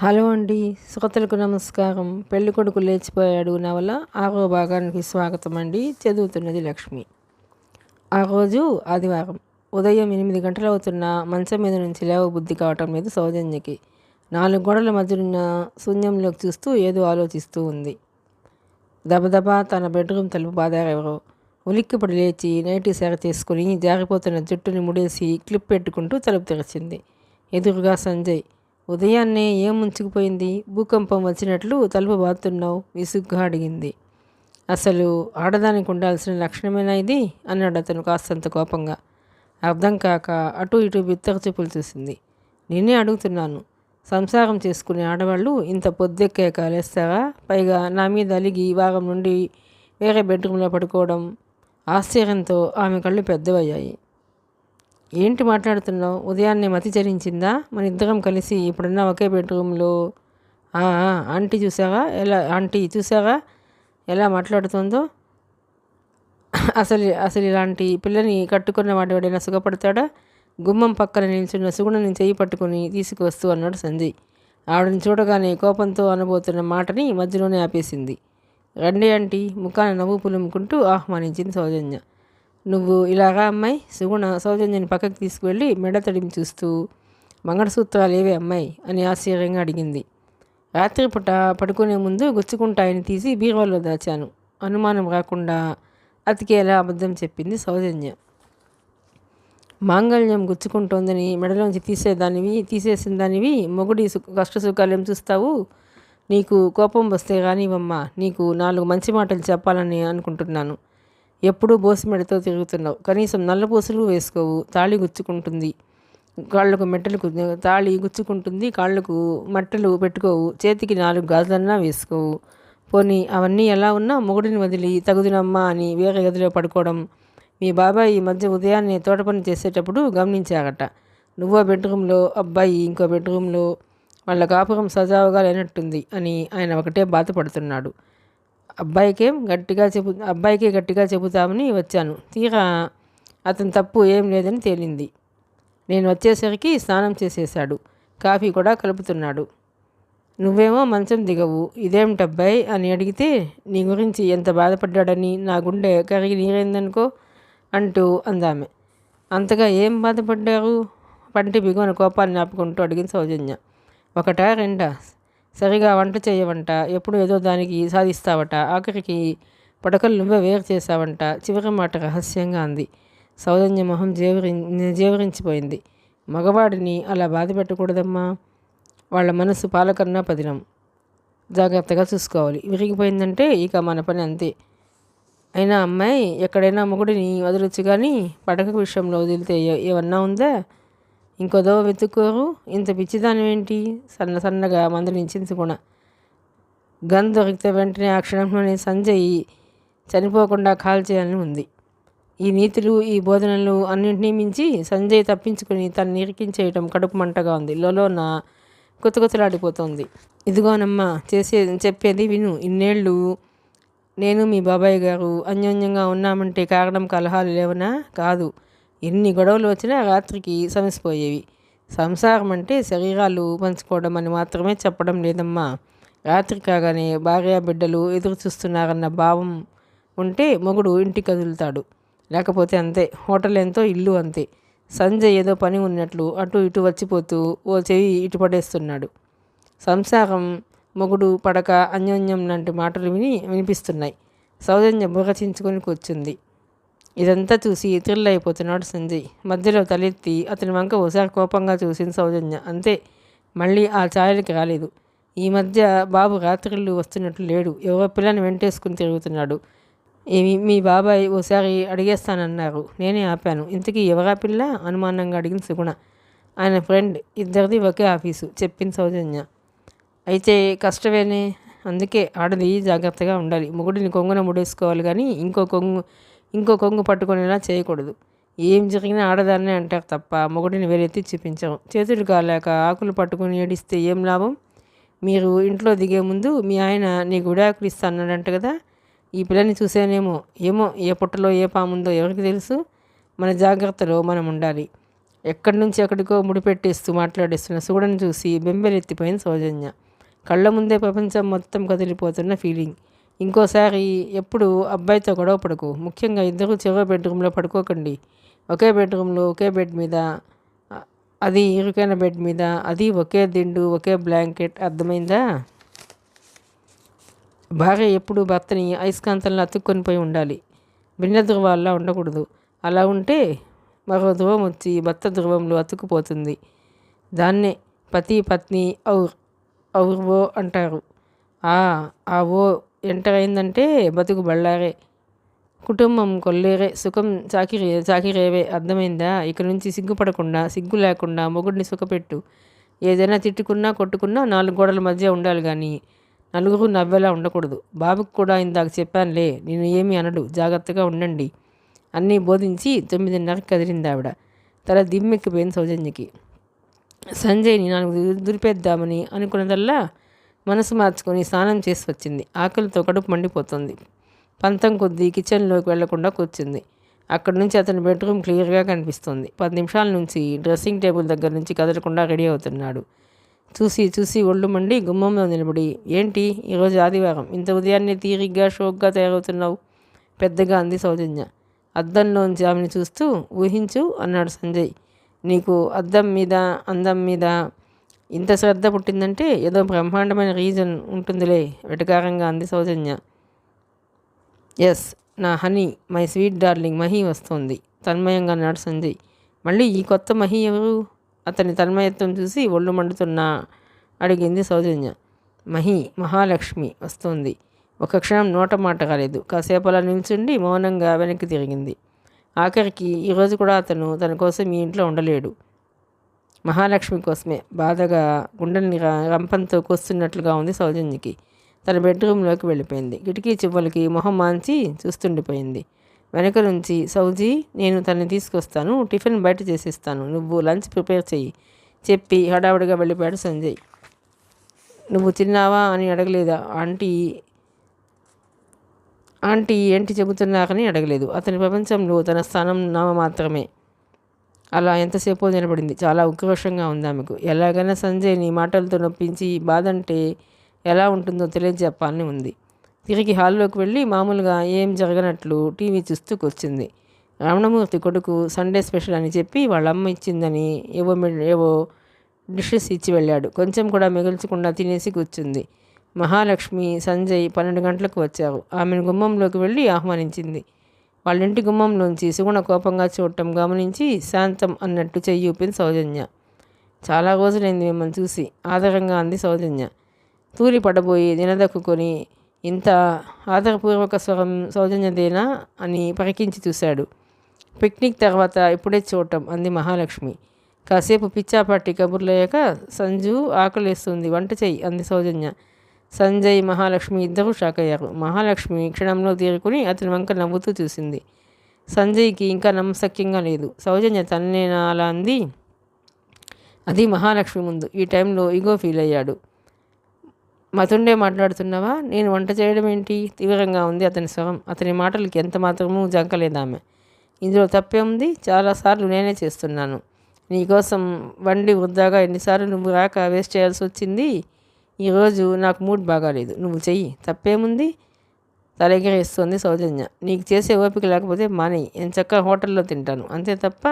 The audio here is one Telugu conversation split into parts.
హలో అండి, శ్రోతలకు నమస్కారం. పెళ్ళికొడుకు లేచిపోయాడు నవల 6వ భాగానికి స్వాగతం అండి. చదువుతున్నది లక్ష్మి. ఆ రోజు ఆదివారం ఉదయం 8 గంటలవుతున్నా మంచం మీద నుంచి లేవబుద్ధి కావటం లేదు సౌజన్యకి. 4 గోడల మధ్యనున్న శూన్యంలోకి చూస్తూ ఏదో ఆలోచిస్తూ ఉంది. దబదబా తన బెడ్రూమ్ తలుపు బాదారెవరో. ఉలిక్కిపడి లేచి నైటీ సేర చేసుకుని జారిపోతున్న జుట్టుని ముడేసి క్లిప్ పెట్టుకుంటూ తలుపు తెరిచింది. ఎదురుగా సంజయ్. ఉదయాన్నే ఏం ముంచుకుపోయింది? భూకంపం వచ్చినట్లు తలుపు బాతున్నావు? విసుగ్గా అడిగింది. అసలు ఆడదానికి ఉండాల్సిన లక్షణమేనా ఇది? అన్నాడు అతను కాస్తంత కోపంగా. అర్థం కాక అటు ఇటు బిత్తర చూపులు చూసింది. నేనే అడుగుతున్నాను. సంసారం చేసుకునే ఆడవాళ్ళు ఇంత పొద్దెక్కే కాలేస్తారా? పైగా నా మీద అలిగి వారం నుండి వేరే బెడ్రూమ్లో పడుకోవడం. ఆశ్చర్యంతో ఆమె కళ్ళు పెద్దవయ్యాయి. ఏంటి మాట్లాడుతున్నావు? ఉదయాన్నే మతి చరించిందా? మన ఇద్దరం కలిసి ఇప్పుడున్న ఒకే బెడ్రూమ్లో. ఆంటీ చూసావా ఎలా మాట్లాడుతుందో? అసలు ఇలాంటి పిల్లని కట్టుకున్న వాడు ఎవడైనా సుఖపడతాడా? గుమ్మం పక్కన నిల్చున్న సుగుణని చేయి పట్టుకుని తీసుకువస్తూ అన్నాడు సంజయ్. ఆవిడని చూడగానే కోపంతో అనబోతున్న మాటని మధ్యలోనే ఆపేసింది. రండి ఆంటీ, ముఖాన నవ్వు పులుముకుంటూ ఆహ్వానించింది సౌజన్య. నువ్వు ఇలాగా అమ్మాయి? సుగుణ సౌజన్యని పక్కకి తీసుకువెళ్ళి మెడ తడిమి చూస్తూ, మంగళసూత్రాలు ఏవే అమ్మాయి అని ఆశ్చర్యంగా అడిగింది. రాత్రిపూట పడుకునే ముందు గుచ్చుకుంటాయని తీసి బీరువాలో దాచాను. అనుమానం రాకుండా అతికేలా అబద్ధం చెప్పింది సౌజన్య. మాంగళ్యం గుచ్చుకుంటోందని మెడలోంచి తీసేసిన దానివి మొగుడి కష్టసుఖాలు ఏం చూస్తావు? నీకు కోపం వస్తే రానివమ్మా, నీకు 4 మంచి మాటలు చెప్పాలని అనుకుంటున్నాను. ఎప్పుడూ బోసిమెడతో తిరుగుతున్నావు. కనీసం నల్లపూసలు వేసుకోవు. తాళి గుచ్చుకుంటుంది కాళ్ళకు మట్టలు పెట్టుకోవు. చేతికి 4 గాజులన్నా వేసుకోవు. పోనీ అవన్నీ ఎలా ఉన్నా మొగుడిని వదిలి తగుదినమ్మా అని వేరే గదిలో పడుకోవడం మీ బాబాయ్ ఈ మధ్య ఉదయాన్నే తోట పని చేసేటప్పుడు గమనించాగట. నువ్వో బెడ్రూమ్లో, అబ్బాయి ఇంకో బెడ్రూమ్లో. వాళ్ళ కాపురం సజావుగా లేనట్టుంది అని ఆయన ఒకటే బాధపడుతున్నాడు. అబ్బాయికే గట్టిగా చెబుతామని వచ్చాను. తీరా అతని తప్పు ఏం లేదని తేలింది. నేను వచ్చేసరికి స్నానం చేసేశాడు. కాఫీ కూడా కలుపుతున్నాడు. నువ్వేమో మంచం దిగవు. ఇదేమిటబ్బాయి అని అడిగితే నీ గురించి ఎంత బాధపడ్డాడని నా గుండె కరిగి నీరైందనుకో అంటూ అందామె. అంతగా ఏం బాధపడ్డారు? పంటి బిగువన కోపాన్ని ఆపుకుంటూ అడిగింది సౌజన్య. 1 2 సరిగా వంట చేయవంట. ఎప్పుడు ఏదో దానికి సాధిస్తావట. ఆఖరికి పడకలు నువ్వే వేరు చేసావంట. చివరి మాట రహస్యంగా అంది. సౌజన్య మొహం జేవరించిపోయింది. మగవాడిని అలా బాధ పెట్టకూడదమ్మా. వాళ్ళ మనసు పాలకన్నా పదిలం. జాగ్రత్తగా చూసుకోవాలి. విరిగిపోయిందంటే ఇక మన పని అంతే. అయినా అమ్మాయి, ఎక్కడైనా మొగుడిని వదలొచ్చు కానీ పడక విషయంలో వదిలితే ఏమన్నా ఉందా? ఇంకోదో వెతుక్కోరు. ఇంత పిచ్చిదానివేంటి? సన్నగా మందలించింది కూడా. గన్ దొరికితే వెంటనే ఆ క్షణంలోనే సంజయ్ చనిపోకుండా కాల్చేయాలని ఉంది. ఈ నీతులు, ఈ బోధనలు అన్నింటినీ మించి సంజయ్ తప్పించుకుని తను నిరికించేయటం కడుపు మంటగా ఉంది. లోలోన కుతకుతలాడిపోతోంది. ఇదిగోనమ్మా, చెప్పేది విను. ఇన్నేళ్ళు నేను మీ బాబాయ్ గారు అన్యోన్యంగా ఉన్నామంటే కారణం కలహాలు లేవనా? కాదు. ఎన్ని గొడవలు వచ్చినా రాత్రికి సమసిపోయేవి. సంసారం అంటే శరీరాలు పంచుకోవడం అని మాత్రమే చెప్పడం లేదమ్మా. రాత్రి కాగానే భార్య బిడ్డలు ఎదురు చూస్తున్నారన్న భావం ఉంటే మొగుడు ఇంటికి కదులుతాడు. లేకపోతే అంతే. హోటల్ ఎంతో ఇల్లు అంతే. సంజయ్ ఏదో పని ఉన్నట్లు అటు ఇటు వచ్చిపోతూ ఓ చెవి ఇటు పడేస్తున్నాడు. సంసారం, మొగుడు, పడక, అన్యోన్యం లాంటి మాటలు వినిపిస్తున్నాయి. సౌజన్య బుర్రచించుకొని కూర్చుంది. ఇదంతా చూసి థ్రిల్ అయిపోతున్నాడు సంజయ్. మధ్యలో తలెత్తి అతని వంక ఓసారి కోపంగా చూసింది సౌజన్య. అంతే. మళ్ళీ ఆ ఛాయలకి రాలేదు. ఈ మధ్య బాబు రాత్రిళ్ళు వస్తున్నట్లు లేడు. ఎవరో పిల్లని వెంటేసుకుని తిరుగుతున్నాడు. మీ బాబాయ్ ఓసారి అడిగేస్తానన్నారు. నేనే ఆపాను. ఇంతకీ ఎవరా పిల్ల? అనుమానంగా అడిగింది సుగుణ. ఆయన ఫ్రెండ్. ఇద్దరిది ఒకే ఆఫీసు చెప్పింది సౌజన్య. అయితే కష్టమేనే. అందుకే ఆడది జాగ్రత్తగా ఉండాలి. మొగుడిని కొంగున ముడేసుకోవాలి కానీ ఇంకో కొంగు పట్టుకునేలా చేయకూడదు. ఏం జరిగినా ఆడదాన్నే అంటారు తప్ప మొగుడిని వేలెత్తి చూపించరు. చేతులు కాలేక ఆకులు పట్టుకుని ఏడిస్తే ఏం లాభం? మీరు ఇంట్లో దిగే ముందు మీ ఆయన నీకు విడాకులు ఇస్తానంట కదా. ఈ పిల్లని చూసేనేమో. ఏమో ఏ పుట్టలో ఏ పాముందో ఎవరికి తెలుసు. మన జాగ్రత్తలో మనం ఉండాలి. ఎక్కడి నుంచి ఎక్కడికో ముడిపెట్టేస్తూ మాట్లాడేస్తున్న సుగుణను చూసి బెంబెలెత్తిపోయిన సౌజన్య. కళ్ళ ముందే ప్రపంచం మొత్తం కదిలిపోతున్న ఫీలింగ్. ఇంకోసారి ఎప్పుడు అబ్బాయితో గొడవ పడకు. ముఖ్యంగా ఇద్దరు చెరో బెడ్రూమ్లో పడుకోకండి. ఒకే బెడ్రూమ్లో ఒకే బెడ్ మీద, అది ఇరుకైన బెడ్ మీద, అది ఒకే దిండు ఒకే బ్లాంకెట్. అర్థమైందా? భార్య ఎప్పుడు భర్తని అయస్కాంతంలో అతుక్కొని పోయి ఉండాలి. భిన్న ధృవాల్లా ఉండకూడదు. అలా ఉంటే మరో ధ్రువం వచ్చి భర్త ధ్రువంలో అతుక్కుపోతుంది. దాన్నే పతి పత్ని ఔర్ ఓ అంటారు. ఆ ఓ ఎంటర్ అయిందంటే బతుకు బళ్ళారే, కుటుంబం కొల్లేరే, సుఖం చాకిరేవే. అర్థమైందా? ఇక నుంచి సిగ్గుపడకుండా, సిగ్గు లేకుండా మొగుడిని సుఖపెట్టు. ఏదైనా తిట్టుకున్నా కొట్టుకున్నా 4 గోడల మధ్య ఉండాలి కానీ నలుగురు నవ్వేలా ఉండకూడదు. బాబుకు కూడా ఇందాక చెప్పానులే, నేను ఏమీ అనడు, జాగ్రత్తగా ఉండండి అన్నీ బోధించి 9:30కి కదిలింది ఆవిడ. తల దిమ్మెక్కిపోయింది సౌజన్యకి. సంజయ్ని 4 దులిపేద్దామని అనుకున్నదల్లా మనసు మార్చుకొని స్నానం చేసి వచ్చింది. ఆకలితో కడుపు మండిపోతుంది. పంతం కొద్దీ కిచెన్లోకి వెళ్లకుండా కూర్చుంది. అక్కడి నుంచి అతని బెడ్రూమ్ క్లియర్గా కనిపిస్తుంది. 10 నిమిషాల నుంచి డ్రెస్సింగ్ టేబుల్ దగ్గర నుంచి కదలకుండా రెడీ అవుతున్నాడు. చూసి ఒళ్ళు మండి గుమ్మంలో నిలబడి, ఏంటి ఈరోజు ఆదివారం, ఇంత ఉదయాన్నే తీరిగ్గా షోక్గా తయారవుతున్నావు? పెద్దగా అంది సౌజన్య. అద్దంలోంచి ఆమెను చూస్తూ. ఊహించు అన్నాడు సంజయ్. నీకు అందం మీద ఇంత శ్రద్ధ పుట్టిందంటే ఏదో బ్రహ్మాండమైన రీజన్ ఉంటుందిలే, వెటకారంగా అంది సౌజన్య. ఎస్, నా honey, my sweet darling Mahi వస్తోంది తన్మయంగా అన్నాడు సంజయ్. మళ్ళీ ఈ కొత్త మహి ఎవరు? అతని తన్మయత్వం చూసి ఒళ్ళు మండుతున్నా అడిగింది సౌజన్య. మహాలక్ష్మి వస్తోంది. ఒక క్షణం నోట మాట రాలేదు. కాసేపు అలా నిల్చుండి మౌనంగా వెనక్కి తిరిగింది. ఆఖరికి ఈరోజు కూడా అతను తన కోసం ఈ ఇంట్లో ఉండలేడు. మహాలక్ష్మి కోసమే. బాధగా గుండెల్ని రంపంతో కోస్తున్నట్లుగా ఉంది సౌజన్యకి. తన బెడ్రూమ్లోకి వెళ్ళిపోయింది. కిటికీ చివ్వలకి మొహం మాంచి చూస్తుండిపోయింది. వెనక నుంచి, సౌజీ, నేను తనని తీసుకొస్తాను, టిఫిన్ బయట చేసిస్తాను, నువ్వు లంచ్ ప్రిపేర్ చెయ్యి చెప్పి హడావుడిగా వెళ్ళిపోయాడు సంజయ్. నువ్వు తిన్నావా అని అడగలేదా ఆంటీ ఏంటి చెబుతున్నారని అడగలేదు. అతని ప్రపంచంలో తన స్థానం నామ మాత్రమే. అలా ఎంతసేపో నిలబడింది. చాలా ఉక్రోషంగా ఉంది ఆమెకు. ఎలాగైనా సంజయ్ని మాటలతో నొప్పించి బాధంటే ఎలా ఉంటుందో తెలియజెప్పాలని ఉంది. తిరిగి హాల్లోకి వెళ్ళి మామూలుగా ఏం జరగనట్లు టీవీ చూస్తూ కూర్చుంది. రమణమూర్తి కొడుకు సండే స్పెషల్ అని చెప్పి వాళ్ళ అమ్మ ఇచ్చిందని ఏవో డిషెస్ ఇచ్చి వెళ్ళాడు. కొంచెం కూడా మిగల్చకుండా తినేసి కూర్చుంది. మహాలక్ష్మి, సంజయ్ 12 గంటలకు వచ్చారు. ఆమెను గుమ్మంలోకి వెళ్ళి ఆహ్వానించింది. వాళ్ళ ఇంటి గుమ్మంలోంచి సుగుణ కోపంగా చూడటం గమనించి శాంతం అన్నట్టు చెయ్యి ఊపింది సౌజన్య. చాలా రోజులైంది మిమ్మల్ని చూసి, ఆదరంగా అంది సౌజన్య. తూలి పడబోయి నిలదొక్కుని, ఇంత ఆదరపూర్వక స్వరం సౌజన్యదేనా అని పరికించి చూశాడు. పిక్నిక్ తర్వాత ఇప్పుడే చూడటం అంది మహాలక్ష్మి. కాసేపు పిచ్చాపాటి కబుర్లయ్యాక, సంజు ఆకలేస్తుంది, వంట చెయ్యి అంది సౌజన్య. సంజయ్, మహాలక్ష్మి ఇద్దరూ షాక్ అయ్యారు. మహాలక్ష్మి క్షణంలో తీరుకుని అతని వంక నవ్వుతూ చూసింది. సంజయ్కి ఇంకా నమ్మశక్యంగా లేదు. సౌజన్య తన్నేనా అలా అంది? అది మహాలక్ష్మి ముందు. ఈ టైంలో ఈగో ఫీల్ అయ్యాడు. మతుండే మాట్లాడుతున్నావా? నేను వంట చేయడం ఏంటి? తీవ్రంగా ఉంది అతని స్వరం. అతని మాటలకి ఎంత మాత్రమూ జంకలేదామె. ఇందులో తప్పే ఉంది? చాలాసార్లు నేనే చేస్తున్నాను. నీకోసం వండి వృద్ధాగా ఎన్నిసార్లు నువ్వు రాక వేస్ట్ చేయాల్సి వచ్చింది. ఈరోజు నాకు మూడ్ బాగాలేదు, నువ్వు చెయ్యి, తప్పేముంది? తలెగిరేస్తోంది సౌజన్య. నీకు చేసే ఓపిక లేకపోతే మానేయి, ఎంచక్కా హోటల్లో తింటాను, అంతే తప్ప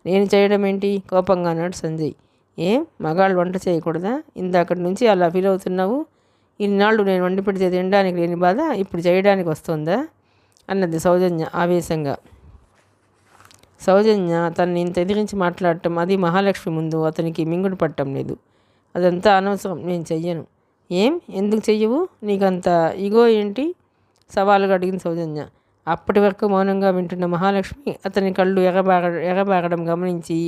నేను చేయడం ఏంటి? కోపంగా అన్నాడు సంజయ్. ఏం మగాళ్ళు వంట చేయకూడదా? ఇందాకటి నుంచి అలా ఫీల్ అవుతున్నావు. ఇన్నాళ్ళు నేను వండి పెడితే తినడానికి లేని బాధ ఇప్పుడు చేయడానికి వస్తుందా అన్నది సౌజన్య ఆవేశంగా. సౌజన్య తనని ఇంత ఎదిరించి మాట్లాడటం, అది మహాలక్ష్మి ముందు అతనికి మింగుడు పట్టడం లేదు. అదంతా అనవసరం, నేను చెయ్యను. ఏం? ఎందుకు చెయ్యవు? నీకంత ఈగో ఏంటి? సవాలుగా అడిగింది సౌజన్య. అప్పటి వరకు మౌనంగా వింటున్న మహాలక్ష్మి అతని కళ్ళు ఎగబాగడం గమనించి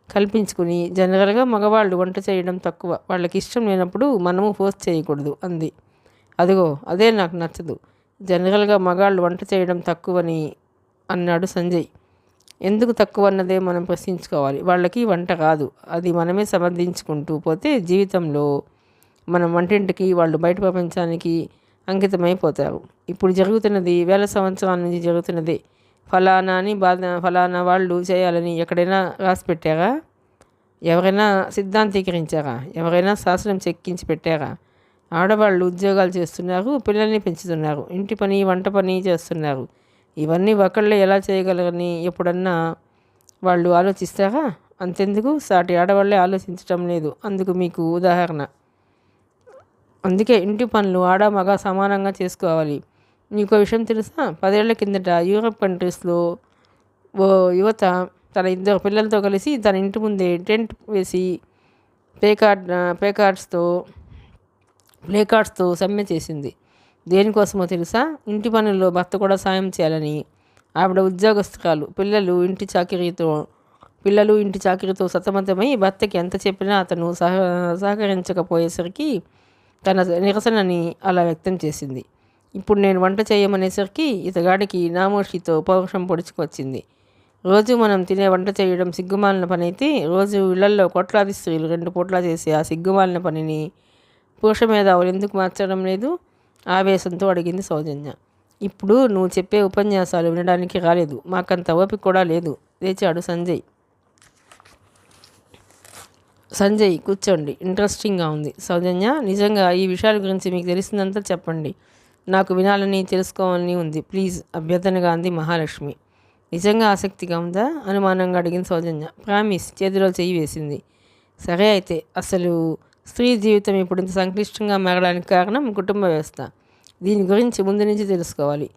కల్పించుకుని, జనరల్గా మగవాళ్ళు వంట చేయడం తక్కువ, వాళ్ళకి ఇష్టం లేనప్పుడు మనము ఫోర్స్ చేయకూడదు అంది. అదిగో అదే నాకు నచ్చదు. జనరల్గా మగాళ్ళు వంట చేయడం తక్కువని అన్నాడు సంజయ్. ఎందుకు తక్కువ అన్నదే మనం ప్రశ్నించుకోవాలి. వాళ్ళకి వంట రాదు, అది మనమే సమర్థించుకుంటూ పోతే జీవితంలో మనం వంటింటికి, వాళ్ళు బయట ప్రపంచానికి అంకితమైపోతారు. ఇప్పుడు జరుగుతున్నది వేల సంవత్సరాల నుంచి జరుగుతున్నదే. ఫలానా అని ఫలానా వాళ్ళు చేయాలని ఎక్కడైనా రాసి పెట్టారా? ఎవరైనా సిద్ధాంతీకరించారా? ఎవరైనా శాసనం చెక్కించి పెట్టారా? ఆడవాళ్ళు ఉద్యోగాలు చేస్తున్నారు, పిల్లల్ని పెంచుతున్నారు, ఇంటి పని వంట పని చేస్తున్నారు. ఇవన్నీ ఒకళ్ళే ఎలా చేయగలరని ఎప్పుడన్నా వాళ్ళు ఆలోచిస్తారా? అంతెందుకు సాటి ఆడవాళ్ళే ఆలోచించటం లేదు. అందుకు మీకు ఉదాహరణ. అందుకే ఇంటి పనులు ఆడ మగ సమానంగా చేసుకోవాలి. మీకు విషయం తెలుసా? 10 ఏళ్ల కిందట యూరప్ కంట్రీస్లో ఓ యువత తన 2 పిల్లలతో కలిసి తన ఇంటి ముందే టెంట్ వేసి ప్లేకార్డ్స్తో సమ్మె చేసింది. దేనికోసమో తెలుసా? ఇంటి పనుల్లో భర్త కూడా సాయం చేయాలని. ఆవిడ ఉద్యోగస్తురాలు. పిల్లలు ఇంటి చాకిరీతో సతమతమై భర్తకి ఎంత చెప్పినా అతను సహకరించకపోయేసరికి తన నిరసనని అలా వ్యక్తం చేసింది. ఇప్పుడు నేను వంట చేయమనేసరికి ఇతగాడికి నామోషితో పౌరుషం పొడుచుకొచ్చింది. రోజు మనం తినే వంట చేయడం సిగ్గుమాలిన పని అయితే, రోజు ఇళ్లల్లో కోట్లాది స్త్రీలు 2 పూట్లా చేసే ఆ సిగ్గుమాలిన పనిని పురుష మేధావులు ఎందుకు మార్చడం లేదు? ఆవేశంతో అడిగింది సౌజన్య. ఇప్పుడు నువ్వు చెప్పే ఉపన్యాసాలు వినడానికి రాలేదు, మాకంత ఓపిక కూడా లేదు, లేచాడు సంజయ్. కూర్చోండి, ఇంట్రెస్టింగ్గా ఉంది. సౌజన్య, నిజంగా ఈ విషయాల గురించి మీకు తెలిసిందంతా చెప్పండి, నాకు వినాలని తెలుసుకోవాలని ఉంది ప్లీజ్, అభ్యర్థనగా అంది మహాలక్ష్మి. నిజంగా ఆసక్తిగా ఉందా? అనుమానంగా అడిగింది సౌజన్య. ప్రామిస్, చేతిలో చెయ్యి వేసింది. సరే అయితే, అసలు స్త్రీ జీవితం ఇప్పుడు ఇంత సంక్లిష్టంగా మారడానికి కారణం కుటుంబ వ్యవస్థ. దీని గురించి ముందు నుంచి తెలుసుకోవాలి.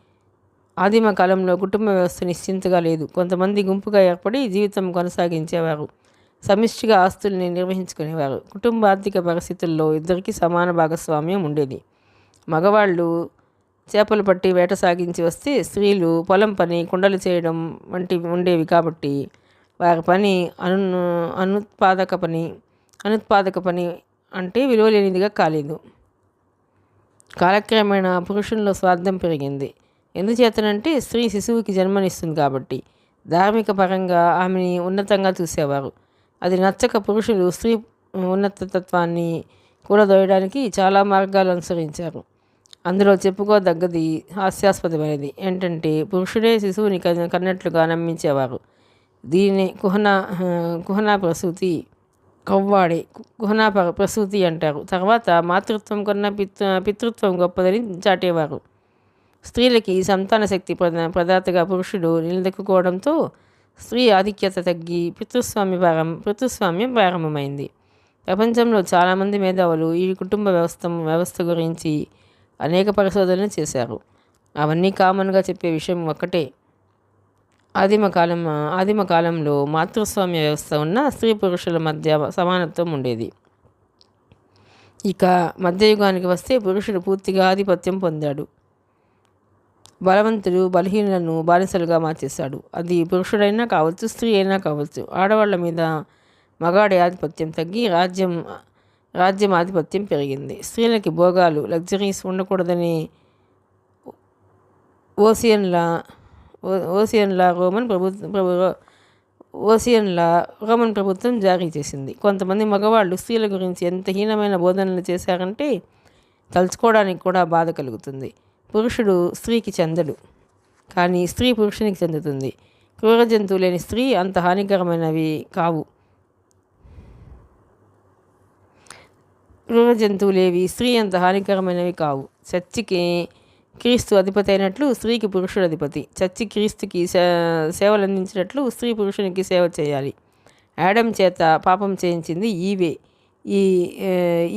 ఆదిమ కాలంలో కుటుంబ వ్యవస్థ నిశ్చింతగా లేదు. కొంతమంది గుంపుగా ఏర్పడి జీవితం కొనసాగించేవారు. సమిష్టిగా ఆస్తుల్ని నిర్వహించుకునేవారు. కుటుంబ ఆర్థిక పరిస్థితుల్లో ఇద్దరికీ సమాన భాగస్వామ్యం ఉండేది. మగవాళ్ళు చేపలు పట్టి వేట సాగించి వస్తే స్త్రీలు పొలం పని, కుండలు చేయడం వంటివి ఉండేవి. కాబట్టి వారి పని అనుత్పాదక పని అంటే విలువలేనిదిగా కాలేదు. కాలక్రమేణా పురుషుల్లో స్వార్థం పెరిగింది. ఎందుచేతనంటే స్త్రీ శిశువుకి జన్మనిస్తుంది కాబట్టి. ధార్మిక పరంగా ఆమెని ఉన్నతంగా చూసేవారు. అది నచ్చక పురుషులు స్త్రీ ఉన్నతత్వాన్ని కూలదోయడానికి చాలా మార్గాలు అనుసరించారు. అందులో చెప్పుకోదగ్గది హాస్యాస్పదమైనది ఏంటంటే, పురుషుడే శిశువుని కన్నట్లుగా నమ్మించేవారు. దీనిని కుహనా ప్రసూతి అంటారు. తర్వాత మాతృత్వం కన్నా పితృత్వం గొప్పదని చాటేవారు. స్త్రీలకి సంతాన శక్తి ప్రదాతగా పురుషుడు నిలదొక్కుకోవడంతో స్త్రీ ఆధిక్యత తగ్గి పితృస్వామ్యం ప్రారంభమైంది. ప్రపంచంలో చాలామంది మేధావులు ఈ కుటుంబ వ్యవస్థ గురించి అనేక పరిశోధనలు చేశారు. అవన్నీ కామన్గా చెప్పే విషయం ఒక్కటే, ఆదిమ కాలంలో మాతృస్వామ్య వ్యవస్థ ఉన్న స్త్రీ పురుషుల మధ్య సమానత్వం ఉండేది. ఇక మధ్యయుగానికి వస్తే పురుషుడు పూర్తిగా ఆధిపత్యం పొందాడు. బలవంతుడు బలహీనులను బానిసలుగా మార్చేశాడు. అది పురుషుడైనా కావచ్చు, స్త్రీ అయినా కావచ్చు. ఆడవాళ్ల మీద మగాడి ఆధిపత్యం తగ్గి రాజ్యం ఆధిపత్యం పెరిగింది. స్త్రీలకి భోగాలు, లగ్జరీస్ ఉండకూడదని ఓసియన్లా రోమన్ ప్రభుత్వం జారీ చేసింది. కొంతమంది మగవాళ్ళు స్త్రీల గురించి ఎంత హీనమైన బోధనలు చేశారంటే తలుచుకోవడానికి కూడా బాధ కలుగుతుంది. పురుషుడు స్త్రీకి చెందడు, కానీ స్త్రీ పురుషునికి చెందుతుంది. క్రూర జంతువు లేని స్త్రీ అంత హానికరమైనవి కావు. స్త్రీ అంత హానికరమైనవి కావు. చర్చికి క్రీస్తు అధిపతి అయినట్లు స్త్రీకి పురుషుడు అధిపతి. చర్చి క్రీస్తుకి సేవలు అందించినట్లు స్త్రీ పురుషునికి సేవ చేయాలి. యాడమ్ చేత పాపం చేయించింది ఈవే.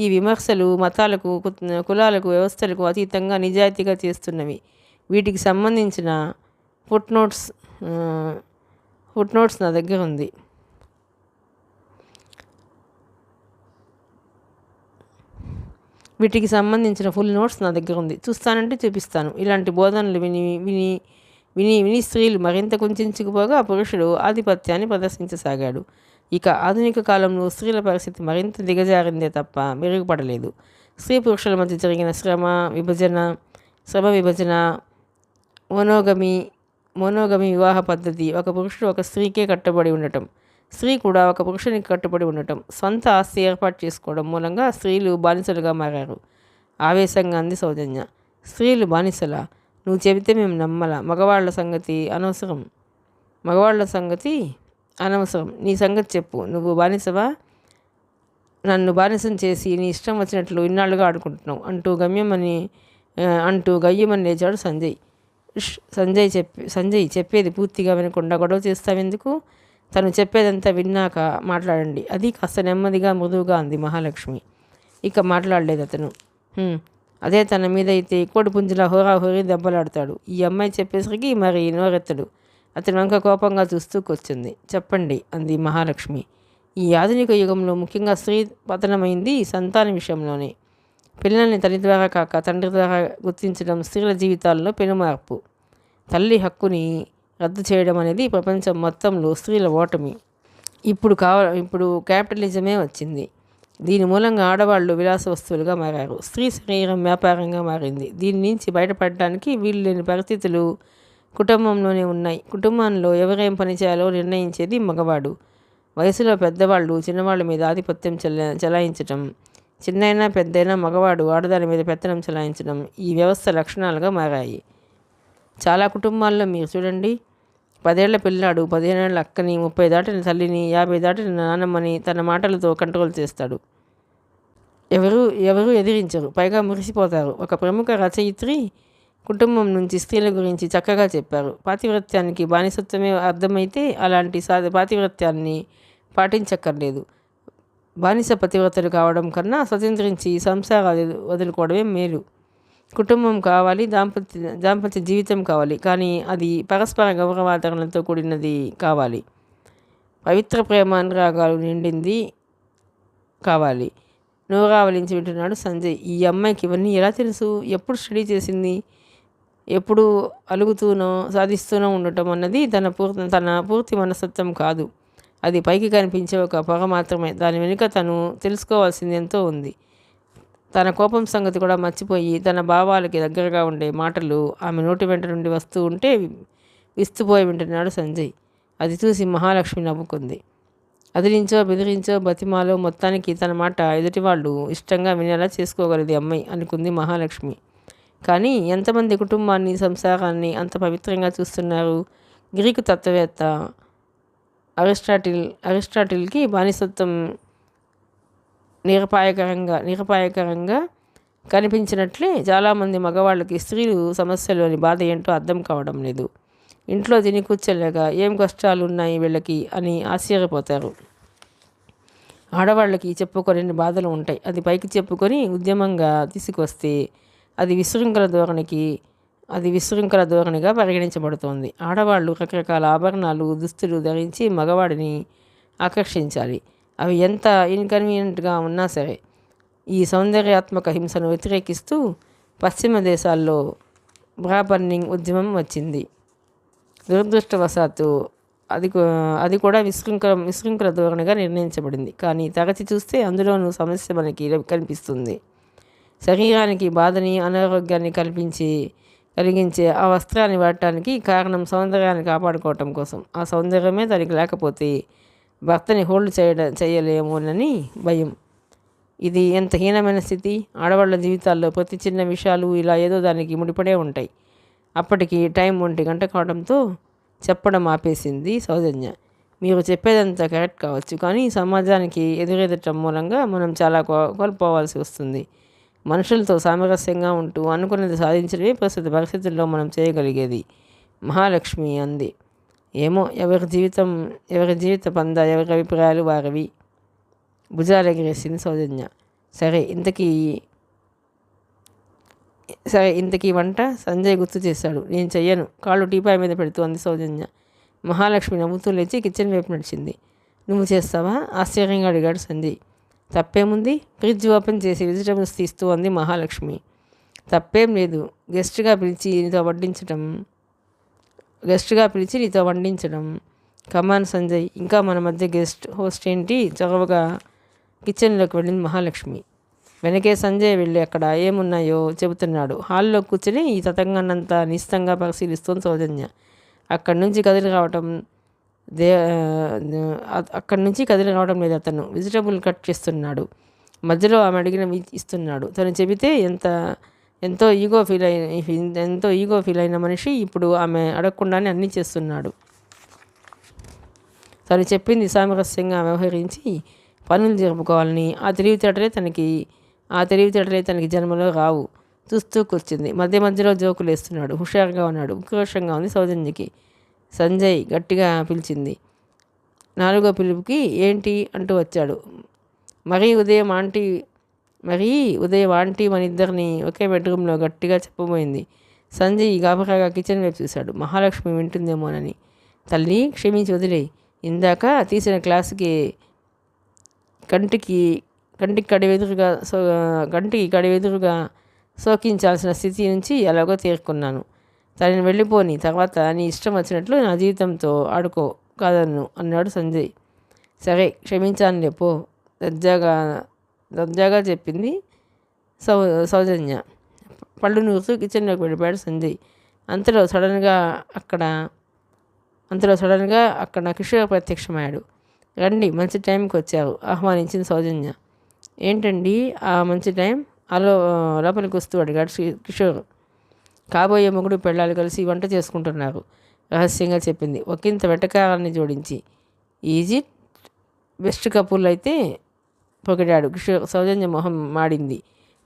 ఈ విమర్శలు మతాలకు, కులాలకు, వ్యవస్థలకు అతీతంగా నిజాయితీగా చేస్తున్నవి. వీటికి సంబంధించిన ఫుట్ నోట్స్ నా దగ్గర ఉంది. వీటికి సంబంధించిన ఫుల్ నోట్స్ నా దగ్గర ఉంది. చూస్తానంటే చూపిస్తాను. ఇలాంటి బోధనలు విని విని విని విని స్త్రీలు మరింత కుంచుకుపోగా పురుషుడు ఆధిపత్యాన్ని ప్రదర్శించసాగాడు. ఇక ఆధునిక కాలంలో స్త్రీల పరిస్థితి మరింత దిగజారిందే తప్ప మెరుగుపడలేదు. స్త్రీ పురుషుల మధ్య జరిగిన శ్రమ విభజన, మోనోగమి వివాహ పద్ధతి, ఒక పురుషుడు ఒక స్త్రీకే కట్టుబడి ఉండటం, స్త్రీ కూడా ఒక పురుషునికి కట్టుబడి ఉండటం, స్వంత ఆస్తి ఏర్పాటు చేసుకోవడం మూలంగా స్త్రీలు బానిసలుగా మారారు. ఆవేశంగా అంది సౌజన్య. స్త్రీలు బానిసలా? నువ్వు చెబితే మేము నమ్మల. మగవాళ్ళ సంగతి అనవసరం. నీ సంగతి చెప్పు. నువ్వు బానిసవా? నన్ను బానిసం చేసి నీ ఇష్టం వచ్చినట్లు ఇన్నాళ్ళుగా ఆడుకుంటున్నావు అంటూ గయ్యమని లేచాడు సంజయ్. సంజయ్ చెప్పేది పూర్తిగా వినకుండా గొడవ చేస్తావెందుకు? తను చెప్పేదంతా విన్నాక మాట్లాడండి. అది కాస్త నెమ్మదిగా మృదువుగా అంది మహాలక్ష్మి. ఇక మాట్లాడలేదు అతను. అదే తన మీద అయితే కోడి పుంజులా హోరీ దెబ్బలాడతాడు. ఈ అమ్మాయి చెప్పేసరికి మరి నోరెత్తడు. అతని వంక కోపంగా చూస్తూ కూర్చుంది. చెప్పండి అంది మహాలక్ష్మి. ఈ ఆధునిక యుగంలో ముఖ్యంగా స్త్రీ పతనమైంది సంతాన విషయంలోనే. పిల్లల్ని తల్లి ద్వారా కాక తండ్రి ద్వారా గుర్తించడం స్త్రీల జీవితాల్లో పెనుమార్పు. తల్లి హక్కుని రద్దు చేయడం అనేది ప్రపంచం మొత్తంలో స్త్రీల ఓటమి. ఇప్పుడు క్యాపిటలిజమే వచ్చింది. దీని మూలంగా ఆడవాళ్ళు విలాస వస్తువులుగా మారారు. స్త్రీ శరీరం వ్యాపారంగా మారింది. దీని నుంచి బయటపడడానికి వీలు లేని పరిస్థితులు కుటుంబంలోనే ఉన్నాయి. కుటుంబంలో ఎవరేం పని చేయాలో నిర్ణయించేది మగవాడు. వయసులో పెద్దవాళ్ళు చిన్నవాళ్ళ మీద ఆధిపత్యం చెలాయించటం, చిన్నైనా పెద్దైనా మగవాడు ఆడదాని మీద పెత్తనం చెలాయించడం ఈ వ్యవస్థ లక్షణాలుగా మారాయి. చాలా కుటుంబాల్లో మీరు చూడండి, 10 ఏళ్ల పిల్లాడు 15 ఏళ్ల అక్కని, 30 దాటిన తల్లిని, 50 దాటిన నానమ్మని తన మాటలతో కంట్రోల్ చేస్తాడు. ఎవరు ఎదిరించరు, పైగా మురిసిపోతారు. ఒక ప్రముఖ రచయిత్రి కుటుంబం నుంచి స్త్రీల గురించి చక్కగా చెప్పారు. పాతివ్రత్యానికి బానిసత్వమే అర్థమైతే అలాంటి పాతివ్రత్యాన్ని పాటించక్కర్లేదు. బానిస పతివ్రతలు కావడం కన్నా స్వతంత్రించి సంసారాలు వదులుకోవడమే మేలు. కుటుంబం కావాలి, దాంపత్య జీవితం కావాలి, కానీ అది పరస్పర గౌరవాదరణలతో కూడినది కావాలి. పవిత్ర ప్రేమ అనురాగాలు నిండింది కావాలి. నోరావలించి వింటున్నాడు సంజయ్. ఈ అమ్మాయికి ఇవన్నీ ఎలా తెలుసు? ఎప్పుడు స్టడీ చేసింది? ఎప్పుడు అలుగుతూనో సాధిస్తూనో ఉండటం అన్నది తన పూర్తి మనస్తత్వం కాదు. అది పైకి కనిపించే ఒక పొగ మాత్రమే. దాని వెనుక తను తెలుసుకోవాల్సింది ఎంతో ఉంది. తన కోపం సంగతి కూడా మర్చిపోయి తన భావాలకి దగ్గరగా ఉండే మాటలు ఆమె నోటి వెంట నుండి వస్తూ ఉంటే విస్తుపోయి వింటున్నాడు సంజయ్. అది చూసి మహాలక్ష్మి నవ్వుకుంది. అదిరించో బెదిరించో బతిమాలో మొత్తానికి తన మాట ఎదుటివాళ్ళు ఇష్టంగా వినేలా చేసుకోగలది అమ్మాయి అనుకుంది మహాలక్ష్మి. కానీ ఎంతమంది కుటుంబాన్ని సంసారాన్ని అంత పవిత్రంగా చూస్తున్నారు? గ్రీకు తత్వవేత్త అరిస్టాటిల్కి బానిసత్వం నిరపాయకరంగా కనిపించినట్లే చాలామంది మగవాళ్ళకి స్త్రీలు సమస్యలోని బాధ ఏంటో అర్థం కావడం లేదు. ఇంట్లో తిని కూర్చోలేక ఏం కష్టాలు ఉన్నాయి వీళ్ళకి అని ఆశ్చర్యపోతారు. ఆడవాళ్ళకి చెప్పుకోలేని బాధలు ఉంటాయి. అది పైకి చెప్పుకొని ఉద్యమంగా తీసుకొస్తే అది విశృంఖల ధోరణిగా పరిగణించబడుతోంది. ఆడవాళ్ళు రకరకాల ఆభరణాలు, దుస్తులు ధరించి మగవాడిని ఆకర్షించాలి. అవి ఎంత ఇన్కన్వీనియంట్గా ఉన్నా సరే. ఈ సౌందర్యాత్మక హింసను వ్యతిరేకిస్తూ పశ్చిమ దేశాల్లో బ్రా బర్నింగ్ ఉద్యమం వచ్చింది. దురదృష్టవశాత్తు అది కూడా విశృంఖల ధోరణిగా నిర్ణయించబడింది. కానీ తరచి చూస్తే అందులోనూ సమస్య మనకి కనిపిస్తుంది. శరీరానికి బాధని, అనారోగ్యాన్ని కలిగించే ఆ వస్త్రాన్ని వాడటానికి కారణం సౌందర్యాన్ని కాపాడుకోవటం కోసం. ఆ సౌందర్యమే దానికి లేకపోతే భర్తని హోల్డ్ చేయలేమోనని భయం. ఇది ఎంత హీనమైన స్థితి! ఆడవాళ్ళ జీవితాల్లో ప్రతి చిన్న విషయాలు ఇలా ఏదో దానికి ముడిపడే ఉంటాయి. అప్పటికి టైం 1 గంట కావడంతో చెప్పడం ఆపేసింది సౌజన్య. మీరు చెప్పేదంతా కరెక్ట్ కావచ్చు, కానీ సమాజానికి ఎదురెదటం మూలంగా మనం చాలా కోల్పోవాల్సి వస్తుంది. మనుషులతో సామరస్యంగా ఉంటూ అనుకున్నది సాధించడమే ప్రస్తుత పరిస్థితుల్లో మనం చేయగలిగేది మహాలక్ష్మి అంది. ఏమో, ఎవరి జీవిత పంద, ఎవరి అభిప్రాయాలు వారివి. భుజాలెగరేసింది సౌజన్య. సరే ఇంతకీ వంట? సంజయ్ గుర్తు చేశాడు. నేను చెయ్యను, కాళ్ళు టీపాయ్ మీద పెడుతూ అంది సౌజన్య. మహాలక్ష్మి నవ్వుతూ లేచి కిచెన్ వైపు నడిచింది. నువ్వు చేస్తావా? ఆశ్చర్యంగా అడిగాడు సంజయ్. తప్పేముంది? ఫ్రిడ్జ్ ఓపెన్ చేసి వెజిటబుల్స్ తీస్తూ అంది మహాలక్ష్మి. తప్పేం లేదు. గెస్ట్గా పిలిచి నీతో వండించడం. కమాన్ సంజయ్, ఇంకా మన మధ్య హోస్ట్ ఏంటి? చొరవగా కిచెన్లోకి వెళ్ళింది మహాలక్ష్మి. వెనకే సంజయ్ వెళ్ళి అక్కడ ఏమున్నాయో చెబుతున్నాడు. హాల్లో కూర్చొని ఈ తతంగాన్నంతా నిశ్చితంగా పరిశీలిస్తోంది సౌజన్య. అక్కడి నుంచి కదిలి రావడం లేదు అతను. వెజిటబుల్ కట్ చేస్తున్నాడు. మధ్యలో ఆమె అడిగినవి ఇస్తున్నాడు. తను చెబితే ఎంత ఎంతో ఈగో ఫీల్ అయిన మనిషి ఇప్పుడు ఆమె అడగకుండానే అన్నీ చేస్తున్నాడు. తను చెప్పింది సామరస్యంగా వ్యవహరించి పనులు జరుపుకోవాలని ఆ తెలివితేటలే తనకి జన్మలో రావు. చూస్తూ కూర్చుంది. మధ్యలో జోకులు వేస్తున్నాడు. హుషారుగా ఉన్నాడు. ఉక్రోషంగా ఉంది సౌజన్యకి. సంజయ్ గట్టిగా పిలిచింది. 4వ పిలుపుకి ఏంటి అంటూ వచ్చాడు. మరీ ఉదయం ఆంటీ మన ఇద్దరిని ఒకే బెడ్రూమ్లో గట్టిగా చెప్పబోయింది. సంజయ్ గాబరాగా కిచెన్ వైపు చూశాడు. మహాలక్ష్మి వింటుందేమోనని. తల్లి క్షమించి వదిలే. ఇందాక తీసిన క్లాసుకి కంటికి కడివెదురుగా సోకించాల్సిన స్థితి నుంచి ఎలాగో తేరుకున్నాను. తనని వెళ్ళిపోని, తర్వాత నీ ఇష్టం వచ్చినట్లు నా జీవితంతో ఆడుకో కాదన్ను అన్నాడు సంజయ్. సరే క్షమించానులే పో, దర్జాగా చెప్పింది సౌజన్య. పళ్ళు నూరుతూ కిచెన్లోకి వెళ్ళిపోయాడు సంజయ్. అంతలో సడన్గా అక్కడ కిషోర్ ప్రత్యక్షమయ్యాడు. రండి, మంచి టైంకి వచ్చారు ఆహ్వానించింది సౌజన్య. ఏంటండి ఆ మంచి టైం? లోపలికి వస్తూ అడిగాడు కిషోర్. కాబోయే మొగుడు పెళ్ళాలు కలిసి వంట చేసుకుంటున్నారు రహస్యంగా చెప్పింది ఒకంత వెటకారాన్ని జోడించి. ఈజీ బెస్ట్ కపుల్ అయితే పొగిడాడు కిషోర్. సౌజన్య మొహం మాడింది.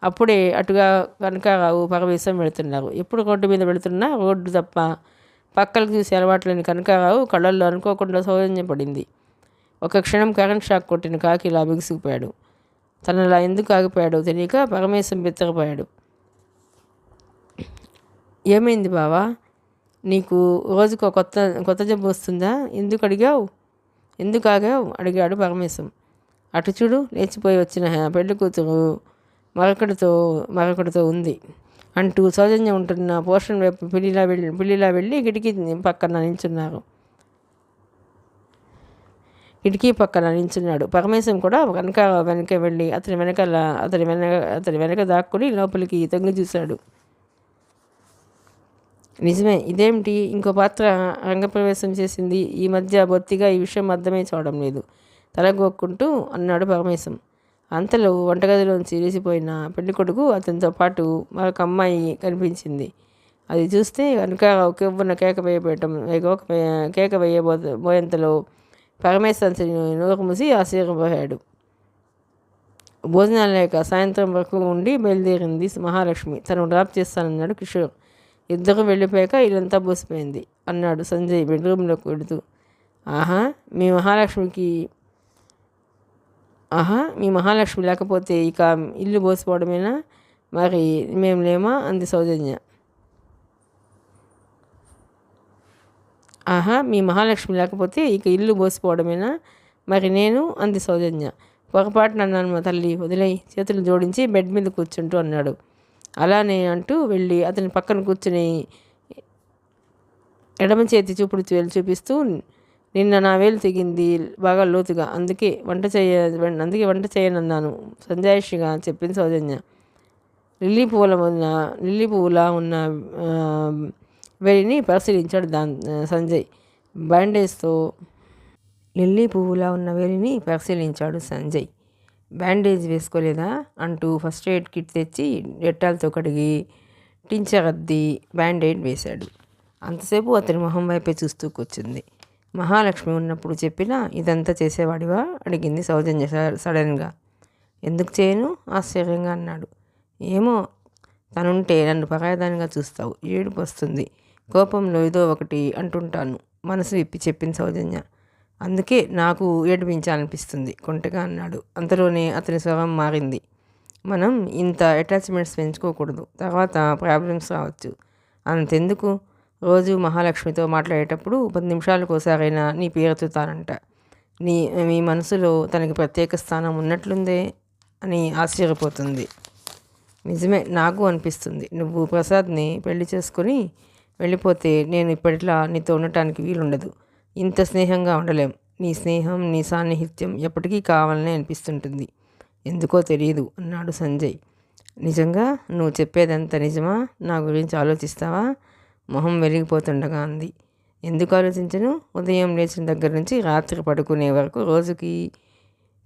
అప్పుడే అటుగా కనకారావు పరమేశం వెళుతున్నారు. ఎప్పుడు రోడ్డు మీద వెళుతున్నా రోడ్డు తప్ప పక్కలకు చూసి అలవాట్లేని కనకారావు కళ్ళల్లో అనుకోకుండా సౌజన్య పడింది. ఒక క్షణం కరెంట్ షాక్ కొట్టిన కాకి ఇలా బిగుసుకుపోయాడు. తనలా ఎందుకు ఆగిపోయాడో తెలియక పరమేశం బిత్తరపోయాడు. ఏమైంది బావా? నీకు రోజుకు కొత్త జబ్బు వస్తుందా? ఎందుకు ఆగావు అడిగాడు పరమేశం. అటు చూడు, లేచిపోయి వచ్చిన పెళ్లి కూతురు మరొకటితో ఉంది అంటూ సౌజన్య ఉంటున్న పోర్షన్ వైపు పిల్లిలా వెళ్ళి కిటికీ పక్కన నించున్నాడు. పరమేశం కూడా వెనక వెళ్ళి అతని వెనక దాక్కుని లోపలికి తొంగి చూశాడు. నిజమే, ఇదేమిటి ఇంకో పాత్ర రంగప్రవేశం చేసింది? ఈ మధ్య బొత్తిగా ఈ విషయం అర్థమై చూడడం లేదు తలగొక్కుంటూ అన్నాడు పరమేశం. అంతలో వంటగదిలోంచి లేచిపోయిన పెళ్ళికొడుకు అతనితో పాటు మరొక అమ్మాయి కనిపించింది. అది చూస్తే కనకారావు కెవ్వున కేక వేయబోయేంతలో పరమేశ్వర్ నోరు మూసి ఆశ్చర్యపోయాడు. భోజనాలు లేక సాయంత్రం వరకు ఉండి బయలుదేరింది మహాలక్ష్మి. తను డ్రాప్ చేస్తానన్నాడు కిషోర్. ఇద్దరు వెళ్ళిపోయాక ఇల్లంతా బోసిపోయింది అన్నాడు సంజయ్ బెడ్రూమ్లోకి వెళుతూ. మీ మహాలక్ష్మి లేకపోతే ఇక ఇల్లు బోసిపోవడమేనా? మరి మేము లేమా అంది సౌజన్య. మీ మహాలక్ష్మి లేకపోతే ఇక ఇల్లు బోసిపోవడమేనా? మరి నేను అంది సౌజన్య. పొరపాటున అన్నాను మా తల్లి, వదిలేయి చేతులు జోడించి బెడ్ మీద కూర్చుంటూ అన్నాడు. అలానే అంటూ వెళ్ళి అతని పక్కన కూర్చుని ఎడమ చేతి చూపుడు వేలు చూపిస్తూ, నిన్న నా వేలు తెగింది బాగా లోతుగా, అందుకే వంట చేయనన్నాను సంజాయిషిగా చెప్పింది సౌజన్య. లిల్లీ పువ్వులా ఉన్న వేలిని పరిశీలించాడు సంజయ్. బ్యాండేజ్ వేసుకోలేదా అంటూ ఫస్ట్ ఎయిడ్ కిట్ తెచ్చి డెట్టాల్తో కడిగి టించర్ అద్ది బ్యాండేడ్ వేశాడు. అంతసేపు అతని మొహం వైపే చూస్తూ కూర్చుంది. మహాలక్ష్మి ఉన్నప్పుడు చెప్పినా ఇదంతా చేసేవాడివా అడిగింది సౌజన్య సడన్గా. ఎందుకు చేయను ఆశ్చర్యంగా అన్నాడు. ఏమో, తనుంటే నన్ను పరాయదానిగా చూస్తావు, ఏడుపు వస్తుంది, కోపంలో ఏదో ఒకటి అంటుంటాను మనసు విప్పి చెప్పింది సౌజన్య. అందుకే నాకు ఏడిపించాలనిపిస్తుంది కొంటగా అన్నాడు. అంతలోనే అతని స్వరం మారింది. మనం ఇంత అటాచ్మెంట్స్ పెంచుకోకూడదు, తర్వాత ప్రాబ్లమ్స్ రావచ్చు. అంతెందుకు, రోజు మహాలక్ష్మితో మాట్లాడేటప్పుడు 10 నిమిషాలకు ఒకసారైనా నీ పేరెత్తుతానంట. మీ మనసులో తనకి ప్రత్యేక స్థానం ఉన్నట్లుందే అని ఆశ్చర్యపోతుంది. నిజమే, నాకు అనిపిస్తుంది. నువ్వు ప్రసాద్ని పెళ్లి చేసుకొని వెళ్ళిపోతే నేను ఇప్పటిలా నీతో ఉండటానికి వీలుండదు. ఇంత స్నేహంగా ఉండలేం. నీ స్నేహం, నీ సాన్నిహిత్యం ఎప్పటికీ కావాలనే అనిపిస్తుంటుంది. ఎందుకో తెలియదు అన్నాడు సంజయ్. నిజంగా నువ్వు చెప్పేదంత నిజమా? నా గురించి ఆలోచిస్తావా? మొహం వెలిగిపోతుండగా అంది. ఎందుకు ఆలోచించను? ఉదయం లేచిన దగ్గర నుంచి రాత్రి పడుకునే వరకు రోజుకి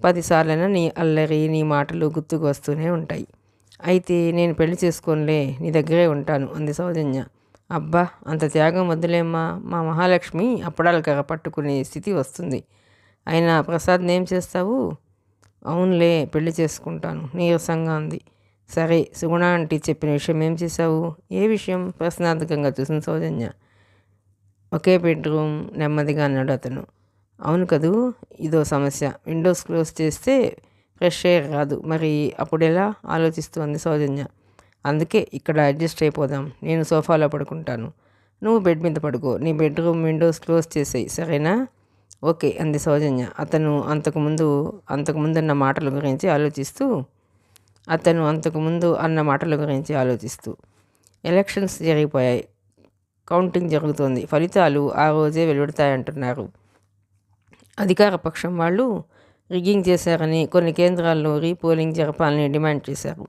10 సార్లైనా నీ అల్లరి, నీ మాటలు గుర్తుకు వస్తూనే ఉంటాయి. అయితే నేను పెళ్లి చేసుకోనులే, నీ దగ్గరే ఉంటాను అంది సౌజన్య. అబ్బా, అంత త్యాగం వద్దులేమ్మా, మా మహాలక్ష్మి అప్పడాలు కర్ర పట్టుకునే స్థితి వస్తుంది. అయినా ప్రసాద్ని ఏం చేస్తావు? అవునులే, పెళ్లి చేసుకుంటాను నీరసంగా అంది. సరే, సుగుణ ఆంటీ చెప్పిన విషయం ఏం చేశావు? ఏ విషయం? ప్రశ్నార్థకంగా చూసిన సౌజన్య. ఒకే బెడ్రూమ్, నెమ్మదిగా అన్నాడు అతను. అవును కదూ, ఇదో సమస్య. విండోస్ క్లోజ్ చేస్తే ఫ్రెష్ ఎయిర్ రాదు, మరి అప్పుడెలా? ఆలోచిస్తోంది సౌజన్య. అందుకే ఇక్కడ అడ్జస్ట్ అయిపోదాం. నేను సోఫాలో పడుకుంటాను, నువ్వు బెడ్ మీద పడుకో. నీ బెడ్రూమ్ విండోస్ క్లోజ్ చేసేయి, సరేనా? ఓకే అంది సౌజన్య. అతను అంతకుముందు అన్న మాటల గురించి ఆలోచిస్తూ ఎలక్షన్స్ జరిగిపోయాయి, కౌంటింగ్ జరుగుతోంది. ఫలితాలు ఆ రోజే వెలువడతాయంటున్నారు. అధికార పక్షం వాళ్ళు రిగ్గింగ్ చేశారని, కొన్ని కేంద్రాల్లో రీపోలింగ్ జరపాలని డిమాండ్ చేశారు.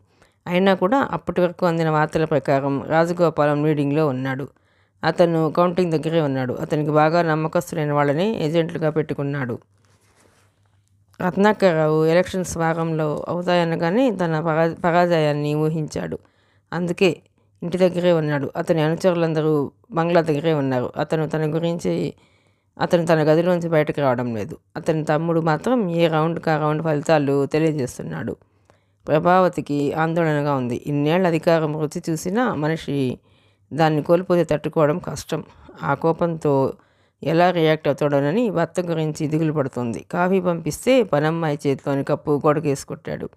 అయినా కూడా అప్పటి వరకు అందిన వార్తల ప్రకారం రాజగోపాలం లీడింగ్లో ఉన్నాడు. అతను కౌంటింగ్ దగ్గరే ఉన్నాడు. అతనికి బాగా నమ్మకస్తులైన వాళ్ళని ఏజెంట్లుగా పెట్టుకున్నాడు. రత్నాకర్రావు ఎలక్షన్స్ వారంలో అవుతాయనగానే తన పరాజయాన్ని ఊహించాడు. అందుకే ఇంటి దగ్గరే ఉన్నాడు. అతని అనుచరులందరూ బంగ్లా దగ్గరే ఉన్నారు. అతను తన గదిలోంచి బయటకు రావడం లేదు. అతని తమ్ముడు మాత్రం ఏ రౌండ్కి ఆ రౌండ్ ఫలితాలు తెలియజేస్తున్నాడు. ప్రభావతికి ఆందోళనగా ఉంది. ఇన్నేళ్ల అధికారం రుచి చూసినా మనిషి దాన్ని కోల్పోతే తట్టుకోవడం కష్టం. ఆ కోపంతో ఎలా రియాక్ట్ అవుతాడోనని భర్త గురించి దిగులు పడుతుంది. కాఫీ పంపిస్తే పనమ్మాయి చేతిలోని కప్పు గోడకేసుకొట్టాడు.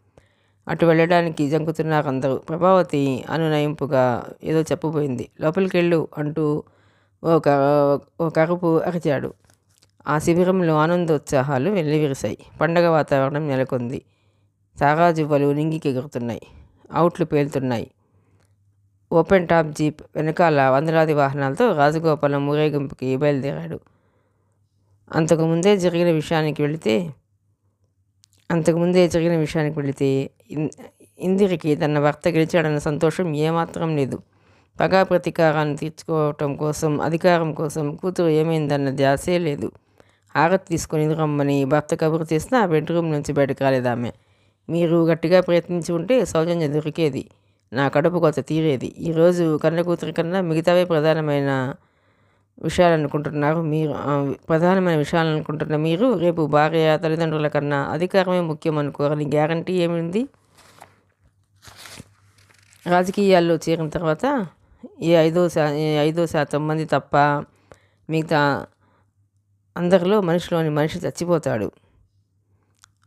అటు వెళ్ళడానికి జంకుతున్నారు అందరూ. ప్రభావతి అనునయింపుగా ఏదో చెప్పబోయింది. లోపలికెళ్ళు అంటూ ఓ కరుపు అరిచాడు. ఆ శిబిరంలో ఆనందోత్సాహాలు వెల్లివిరిశాయి. పండగ వాతావరణం నెలకొంది. తారాజువ్వలు నింగికి ఎగురుతున్నాయి, అవుట్లు పేలుతున్నాయి. ఓపెన్ టాప్ జీప్ వెనకాల వందలాది వాహనాలతో రాజగోపాలం ఊరేగింపుకి బయలుదేరాడు. అంతకుముందే జరిగిన విషయానికి వెళితే ఇందిరికి తన భర్త గెలిచాడన్న సంతోషం ఏమాత్రం లేదు. పగా ప్రతీకారాన్ని తీర్చుకోవటం కోసం, అధికారం కోసం కూతురు ఏమైందన్న ధ్యాసే లేదు. హారతి తీసుకుని రమ్మని భర్త కబురు చేసినా బెడ్రూమ్ నుంచి బయటకు రాలేదామె. మీరు గట్టిగా ప్రయత్నించి ఉంటే సౌజన్య దొరికేది, నా కడుపు కొత్త తీరేది. ఈరోజు కన్న కూతురి కన్నా మిగతావే ప్రధానమైన విషయాలనుకుంటున్న మీరు రేపు భార్య, తల్లిదండ్రుల కన్నా అధికారమే ముఖ్యం అనుకోరని గ్యారంటీ ఏమింది? రాజకీయాల్లో చేరిన తర్వాత ఏ 5% మంది తప్ప మిగతా అందరిలో మనిషిలోని మనిషి చచ్చిపోతాడు.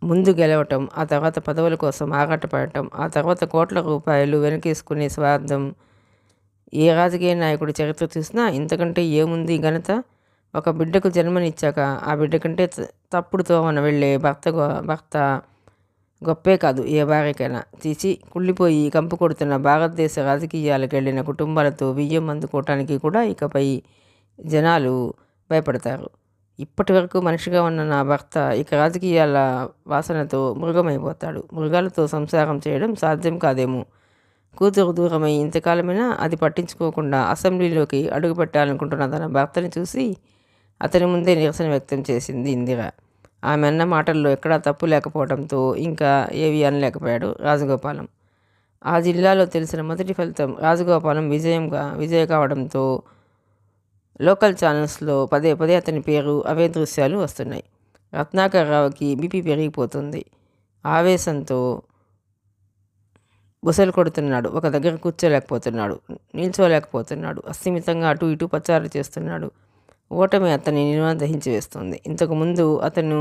ముందు గెలవటం, ఆ తర్వాత పదవుల కోసం ఆరాటపడటం, ఆ తర్వాత కోట్ల రూపాయలు వెనకేసుకునే స్వార్థం. ఏ రాజకీయ నాయకుడి చరిత్ర చూసినా ఇంతకంటే ఏముంది ఘనత? ఒక బిడ్డకు జన్మనిచ్చాక ఆ బిడ్డ కంటే తప్పుడు తోమన వెళ్ళే భర్త గొప్పే కాదు ఏ భార్యకైనా. తీసి కుళ్ళిపోయి కంపు కొడుతున్న భారతదేశ రాజకీయాలకు వెళ్ళిన కుటుంబాలతో బియ్యం అందుకోవటానికి కూడా ఇకపై జనాలు భయపడతారు. ఇప్పటి వరకు మనిషిగా ఉన్న నా భర్త ఇక రాజకీయాల వాసనతో మృగమైపోతాడు. మృగాలతో సంసారం చేయడం సాధ్యం కాదేమో. కూతురు దూరమై ఇంతకాలమైనా అది పట్టించుకోకుండా అసెంబ్లీలోకి అడుగుపెట్టాలనుకుంటున్న తన భర్తని చూసి అతని ముందే నిరసన వ్యక్తం చేసింది ఇందిర. ఆమె అన్న మాటల్లో ఎక్కడా తప్పు లేకపోవడంతో ఇంకా ఏవి అనలేకపోయాడు రాజగోపాలం. ఆ జిల్లాలో తెలిసిన మొదటి ఫలితం రాజగోపాలం విజయ కావడంతో లోకల్ ఛానల్స్లో పదే పదే అతని పేరు, అవే దృశ్యాలు వస్తున్నాయి. రత్నాకర్రావుకి బీపీ పెరిగిపోతుంది. ఆవేశంతో బుసలు కొడుతున్నాడు. ఒక దగ్గర కూర్చోలేకపోతున్నాడు, నిల్చోలేకపోతున్నాడు. అస్థిమితంగా అటు ఇటు పచారు చేస్తున్నాడు. ఓటమి అతన్ని దహించి వేస్తుంది. ఇంతకుముందు అతను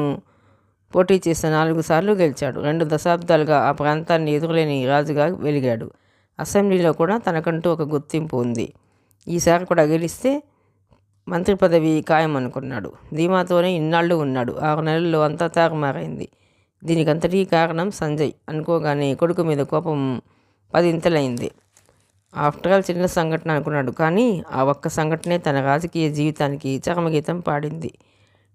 పోటీ చేసిన 4 సార్లు గెలిచాడు. 2 దశాబ్దాలుగా ఆ ప్రాంతాన్ని ఎదురులేని రాజుగా వెలిగాడు. అసెంబ్లీలో కూడా తనకంటూ ఒక గుర్తింపు ఉంది. ఈసారి కూడా గెలిస్తే మంత్రి పదవి ఖాయం అనుకున్నాడు. ధీమాతోనే ఇన్నాళ్ళు ఉన్నాడు. 6 నెలల్లో అంతా తారుమారైంది. దీనికంతటి కారణం సంజయ్ అనుకోగానే కొడుకు మీద కోపం 10 ఇంతలైంది. ఆఫ్టర్ ఆల్ చిన్న సంఘటన అనుకున్నాడు. కానీ ఆ ఒక్క సంఘటనే తన రాజకీయ జీవితానికి చరమగీతం పాడింది.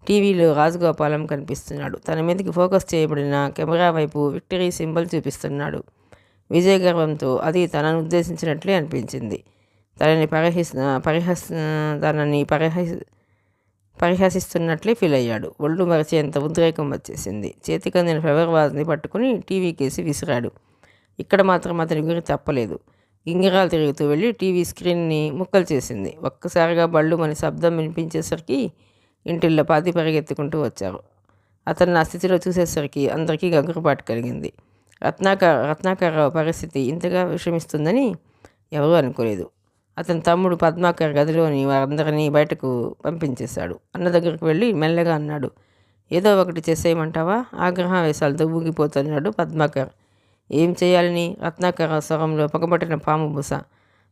టీవీలో రాజగోపాలం కనిపిస్తున్నాడు. తన మీదకి ఫోకస్ చేయబడిన కెమెరా వైపు విక్టరీ సింబల్ చూపిస్తున్నాడు. విజయ గర్వంతో అది తనను ఉద్దేశించినట్లే అనిపించింది. తనని పరిహసిస్తున్నట్లే ఫీల్ అయ్యాడు. ఒళ్ళు మరిచేంత ఉద్రేకం వచ్చేసింది. చేతికందిన ఫ్లవర్ వాజ్ని పట్టుకుని టీవీ కేసి విసిరాడు. ఇక్కడ మాత్రం అతని గురి తప్పలేదు. గింగిరాలు తిరుగుతూ వెళ్ళి టీవీ స్క్రీన్ని ముక్కలు చేసింది. ఒక్కసారిగా బళ్ళు మన శబ్దం వినిపించేసరికి ఇంటిల్లో పాతి పరిగెత్తుకుంటూ వచ్చారు. అతను నా స్థితిలో చూసేసరికి అందరికీ గగురుపాటు కలిగింది. రత్నాకరరావు పరిస్థితి ఇంతగా విషమిస్తుందని ఎవరూ అనుకోలేదు. అతని తమ్ముడు పద్మాకర్ గదిలోని వారందరినీ బయటకు పంపించేశాడు. అన్న దగ్గరకు వెళ్ళి మెల్లగా అన్నాడు, ఏదో ఒకటి చేసేయమంటావా? ఆగ్రహావేశాలతో ఊగిపోతున్నాడు పద్మాకర్. ఏం చేయాలని? రత్నాకర స్వరంలో పగబట్టిన పాము బుస.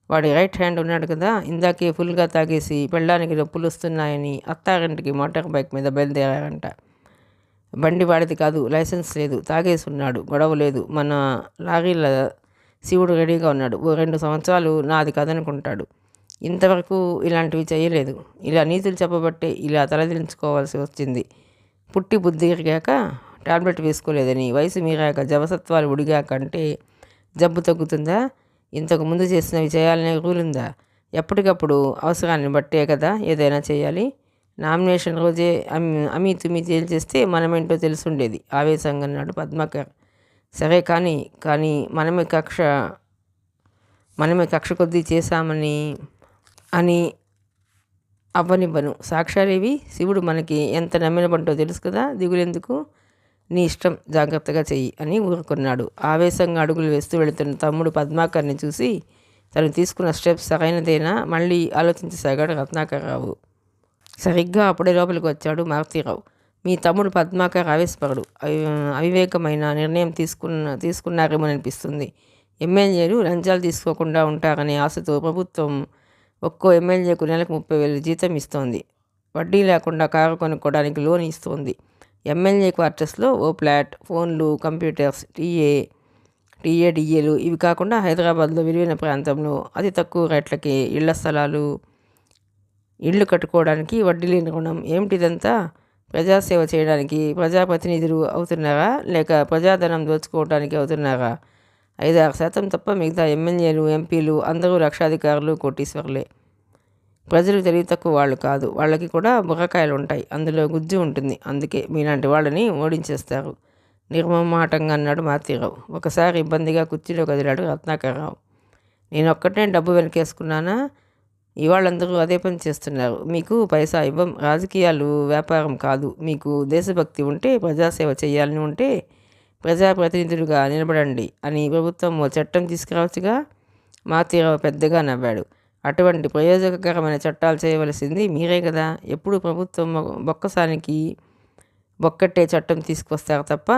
వాడి రైట్ హ్యాండ్ ఉన్నాడు కదా, ఇందాకే ఫుల్గా తాగేసి పెళ్ళానికి నొప్పులు వస్తున్నాయని అత్తారింటికి మోటార్ బైక్ మీద బయలుదేరారంట. బండి వాడిది కాదు, లైసెన్స్ లేదు, తాగేసి ఉన్నాడు, గొడవ లేదు. మన లారీల శివుడు రెడీగా ఉన్నాడు. ఓ 2 సంవత్సరాలు నాది కదనుకుంటాడు. ఇంతవరకు ఇలాంటివి చేయలేదు. ఇలా నీతులు చెప్పబట్టే ఇలా తలదించుకోవాల్సి వచ్చింది. పుట్టి బుద్ధి ఎరిగాక టాబ్లెట్ వేసుకోలేదని, వయసు మీరాక జవసత్వాలు ఉడిగాక అంటే జబ్బు తగ్గుతుందా? ఇంతకు ముందు చేసినవి చేయాలనే రూల్ ఉందా? ఎప్పటికప్పుడు అవసరాన్ని బట్టే కదా ఏదైనా చేయాలి. నామినేషన్ రోజే అమీ తుమి తేల్చేస్తే మనమేంటో తెలుసుండేది, ఆవేశంగా అన్నాడు పద్మాకర్. సరే కానీ మనమే కక్ష కొద్దీ చేశామని అని అవ్వనివ్వను. సాక్ష్యాలేవి? శివుడు మనకి ఎంత నమ్మినబంటో తెలుసు కదా, దిగులెందుకు? నీ ఇష్టం, జాగ్రత్తగా చెయ్యి అని ఊరుకున్నాడు. ఆవేశంగా అడుగులు వేస్తూ వెళుతున్న తమ్ముడు పద్మాకర్ని చూసి తను తీసుకున్న స్టెప్స్ సరైనదేనా మళ్ళీ ఆలోచించసాగాడు రత్నాకరరావు. సరిగ్గా అప్పుడే లోపలికి వచ్చాడు మారుతీరావు. మీ తమ్ముడు పద్మాకర్ ఆవేశపరుడు, అవివేకమైన నిర్ణయం తీసుకున్నారేమోననిపిస్తుంది. ఎమ్మెల్యేలు లంచాలు తీసుకోకుండా ఉంటారనే ఆశతో ప్రభుత్వం ఒక్కో ఎమ్మెల్యేకు నెలకు 30,000 జీతం ఇస్తోంది. వడ్డీ లేకుండా కారు కొనుక్కోవడానికి లోన్ ఇస్తోంది. ఎమ్మెల్యే క్వార్టర్స్లో ఓ ఫ్లాట్, ఫోన్లు, కంప్యూటర్స్, డిఏలు ఇవి కాకుండా హైదరాబాద్లో విలువైన ప్రాంతంలో అతి తక్కువ రేట్లకి ఇళ్ళు కట్టుకోవడానికి వడ్డీ లేని రుణం. ఏమిటిదంతా? ప్రజాసేవ చేయడానికి ప్రజాప్రతినిధులు అవుతున్నారా, లేక ప్రజాధనం దోచుకోవడానికి అవుతున్నారా? 5-6% తప్ప మిగతా ఎమ్మెల్యేలు, ఎంపీలు అందరూ లక్షాధికారులు, కోటీశ్వర్లే. ప్రజలు తెలివి తక్కువ వాళ్ళు కాదు, వాళ్ళకి కూడా బుర్రకాయలు ఉంటాయి, అందులో గుజ్జు ఉంటుంది. అందుకే మీలాంటి వాళ్ళని ఓడించేస్తారు, నిర్మమాటంగా అన్నాడు మారుతీరావు. ఒకసారి ఇబ్బందిగా కుర్చీలో కదిలాడు రత్నాకరరావు. నేనొక్కటే డబ్బు వెనకేసుకున్నానా? ఇవాళ్ళందరూ అదే పని చేస్తున్నారు. మీకు పైసా ఇవ్వం. రాజకీయాలు వ్యాపారం కాదు. మీకు దేశభక్తి ఉంటే, ప్రజాసేవ చేయాలని ఉంటే ప్రజాప్రతినిధులుగా నిలబడండి అని ప్రభుత్వం ఓ చట్టం తీసుకురావచ్చుగా. మారుతీరావు పెద్దగా నవ్వాడు. అటువంటి ప్రయోజకకరమైన చట్టాలు చేయవలసింది మీరే కదా. ఎప్పుడు ప్రభుత్వం బొక్కసానికి బొక్కట్టే చట్టం తీసుకొస్తారు తప్ప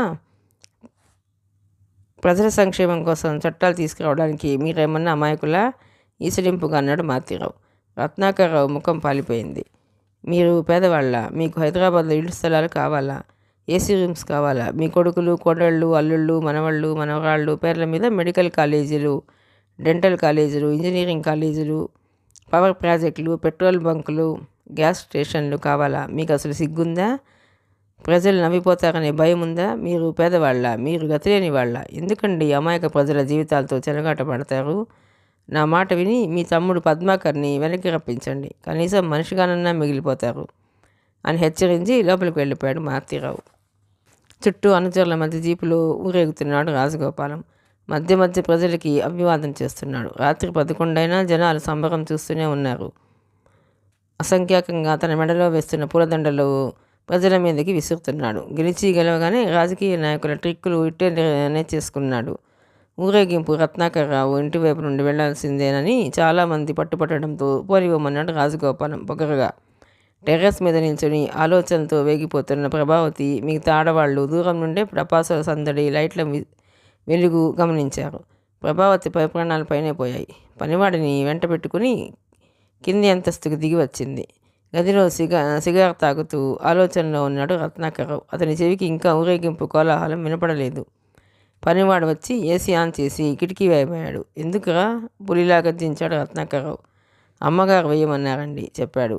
ప్రజల సంక్షేమం కోసం చట్టాలు తీసుకురావడానికి మీరేమన్నా అమాయకులా? ఈసడింపుగా అన్నాడు మారుతీరావు. రత్నాకరరావు ముఖం పాలిపోయింది. మీరు పేదవాళ్ళ? మీకు హైదరాబాద్లో ఇళ్ళు స్థలాలు కావాలా? ఏసీ రూమ్స్ కావాలా? మీ కొడుకులు, కోడళ్ళు, అల్లుళ్ళు, మనవళ్ళు, మనవరాళ్ళు పేర్ల మీద మెడికల్ కాలేజీలు, డెంటల్ కాలేజీలు, ఇంజనీరింగ్ కాలేజీలు, పవర్ ప్రాజెక్టులు, పెట్రోల్ బంకులు, గ్యాస్ స్టేషన్లు కావాలా? మీకు అసలు సిగ్గుందా? ప్రజలు నవ్విపోతారనే భయం ఉందా? మీరు పేదవాళ్ళ? మీరు గతిలేని వాళ్ళ? ఎందుకండి అమాయక ప్రజల జీవితాలతో చెలగాట పడతారు? నా మాట విని మీ తమ్ముడు పద్మాకర్ని వెనక్కి రప్పించండి, కనీసం మనిషిగానన్నా మిగిలిపోతారు అని హెచ్చరించి లోపలికి వెళ్ళిపోయాడు మారుతీరావు. చుట్టూ అనుచరుల మధ్య జీపులో ఊరేగుతున్నాడు రాజగోపాలం. మధ్య మధ్య ప్రజలకి అభివాదం చేస్తున్నాడు. రాత్రి 11 అయినా జనాలు సంబరం చూస్తూనే ఉన్నారు. అసంఖ్యాకంగా తన మెడలో వేస్తున్న పూలదండలు ప్రజల మీదకి విసురుతున్నాడు. గెలవగానే రాజకీయ నాయకుల ట్రిక్కులు ఇట్టే నేర్చేసుకున్నాడు. ఊరేగింపు రత్నాకరరావు ఇంటి వైపు నుండి వెళ్లాల్సిందేనని చాలామంది పట్టుపట్టడంతో పోనివ్వమన్నాడు రాజగోపాలం పొగరగా. టెర్రస్ మీద నిల్చుని ఆలోచనతో వేగిపోతున్న ప్రభావతి, మిగతా ఆడవాళ్లు దూరం నుండే టపాసుల సందడి, లైట్ల వెలుగు గమనించారు. ప్రభావతి ప్రాణాలపైనే పోయాయి. పనివాడిని వెంట పెట్టుకుని కింది అంతస్తుకు దిగి వచ్చింది. గదిలో సిగార్ తాగుతూ ఆలోచనలో ఉన్నాడు రత్నాకరరావు. అతని చెవికి ఇంకా ఊరేగింపు కోలాహలం వినపడలేదు. పనివాడు వచ్చి ఏసీ ఆన్ చేసి కిటికీ వేయబోయాడు. ఎందుకురా? పులిలా గర్జించాడు రత్నాకరరావు. అమ్మగారు వేయమన్నారండి చెప్పాడు.